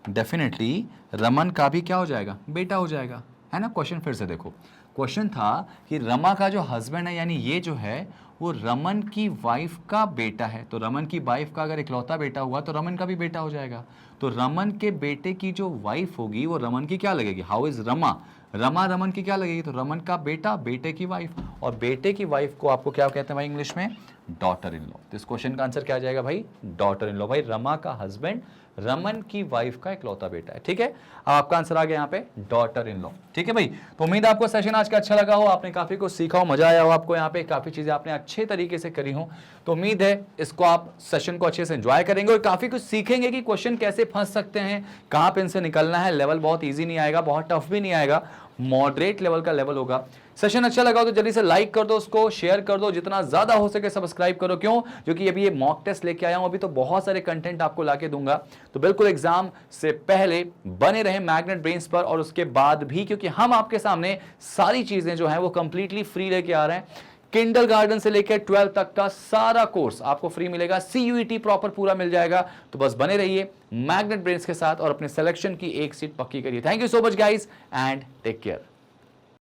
डेफिनेटली रमन का भी क्या हो जाएगा? बेटा हो जाएगा, है ना। क्वेश्चन फिर से देखो, क्वेश्चन था कि रमा का जो हस्बैंड है यानी ये जो है वो रमन की वाइफ का बेटा है, तो रमन की वाइफ का अगर इकलौता बेटा हुआ तो रमन का भी बेटा हो जाएगा। तो रमन के बेटे की जो वाइफ होगी वो रमन की क्या लगेगी? How is Rama? रमा रमन की क्या लगेगी? तो रमन का बेटा, बेटे की वाइफ, और बेटे की वाइफ को आपको क्या कहते हैं भाई इंग्लिश में? Daughter in law. तो इस क्वेश्चन का आंसर क्या आ जाएगा भाई? Daughter in law. भाई रमा का हस्बैंड रमन की वाइफ का इकलौता बेटा है, ठीक है। अब आपका आंसर आ गया यहाँ पे डॉटर इन लॉ, ठीक है भाई। तो उम्मीद है आपको सेशन आज का अच्छा लगा हो, आपने काफी कुछ सीखा हो, मजा आया हो आपको, यहाँ पे काफी चीजें आपने अच्छे तरीके से करी हो। तो उम्मीद है इसको आप सेशन को अच्छे से एंजॉय करेंगे और काफी कुछ सीखेंगे कि क्वेश्चन कैसे फंस सकते हैं, कहां पे इनसे निकलना है। लेवल बहुत ईजी नहीं आएगा, बहुत टफ भी नहीं आएगा, मॉडरेट लेवल का लेवल होगा। सेशन अच्छा लगा हो तो जल्दी से लाइक कर दो, उसको शेयर कर दो, जितना ज्यादा हो सके सब्सक्राइब करो। क्यों? क्योंकि अभी ये मॉक टेस्ट लेके आया हूं, अभी तो बहुत सारे कंटेंट आपको लाके दूंगा। तो बिल्कुल एग्जाम से पहले बने रहे मैग्नेट ब्रेन्स पर, और उसके बाद भी, क्योंकि हम आपके सामने सारी चीजें जो है वो कंप्लीटली फ्री लेके आ रहे हैं। किंडरगार्टन से लेकर 12 तक का सारा कोर्स आपको फ्री मिलेगा, CUET प्रॉपर पूरा मिल जाएगा। तो बस बने रहिए मैग्नेट ब्रेन्स के साथ और अपने सिलेक्शन की एक सीट पक्की करिए। Thank you so much guys and take care.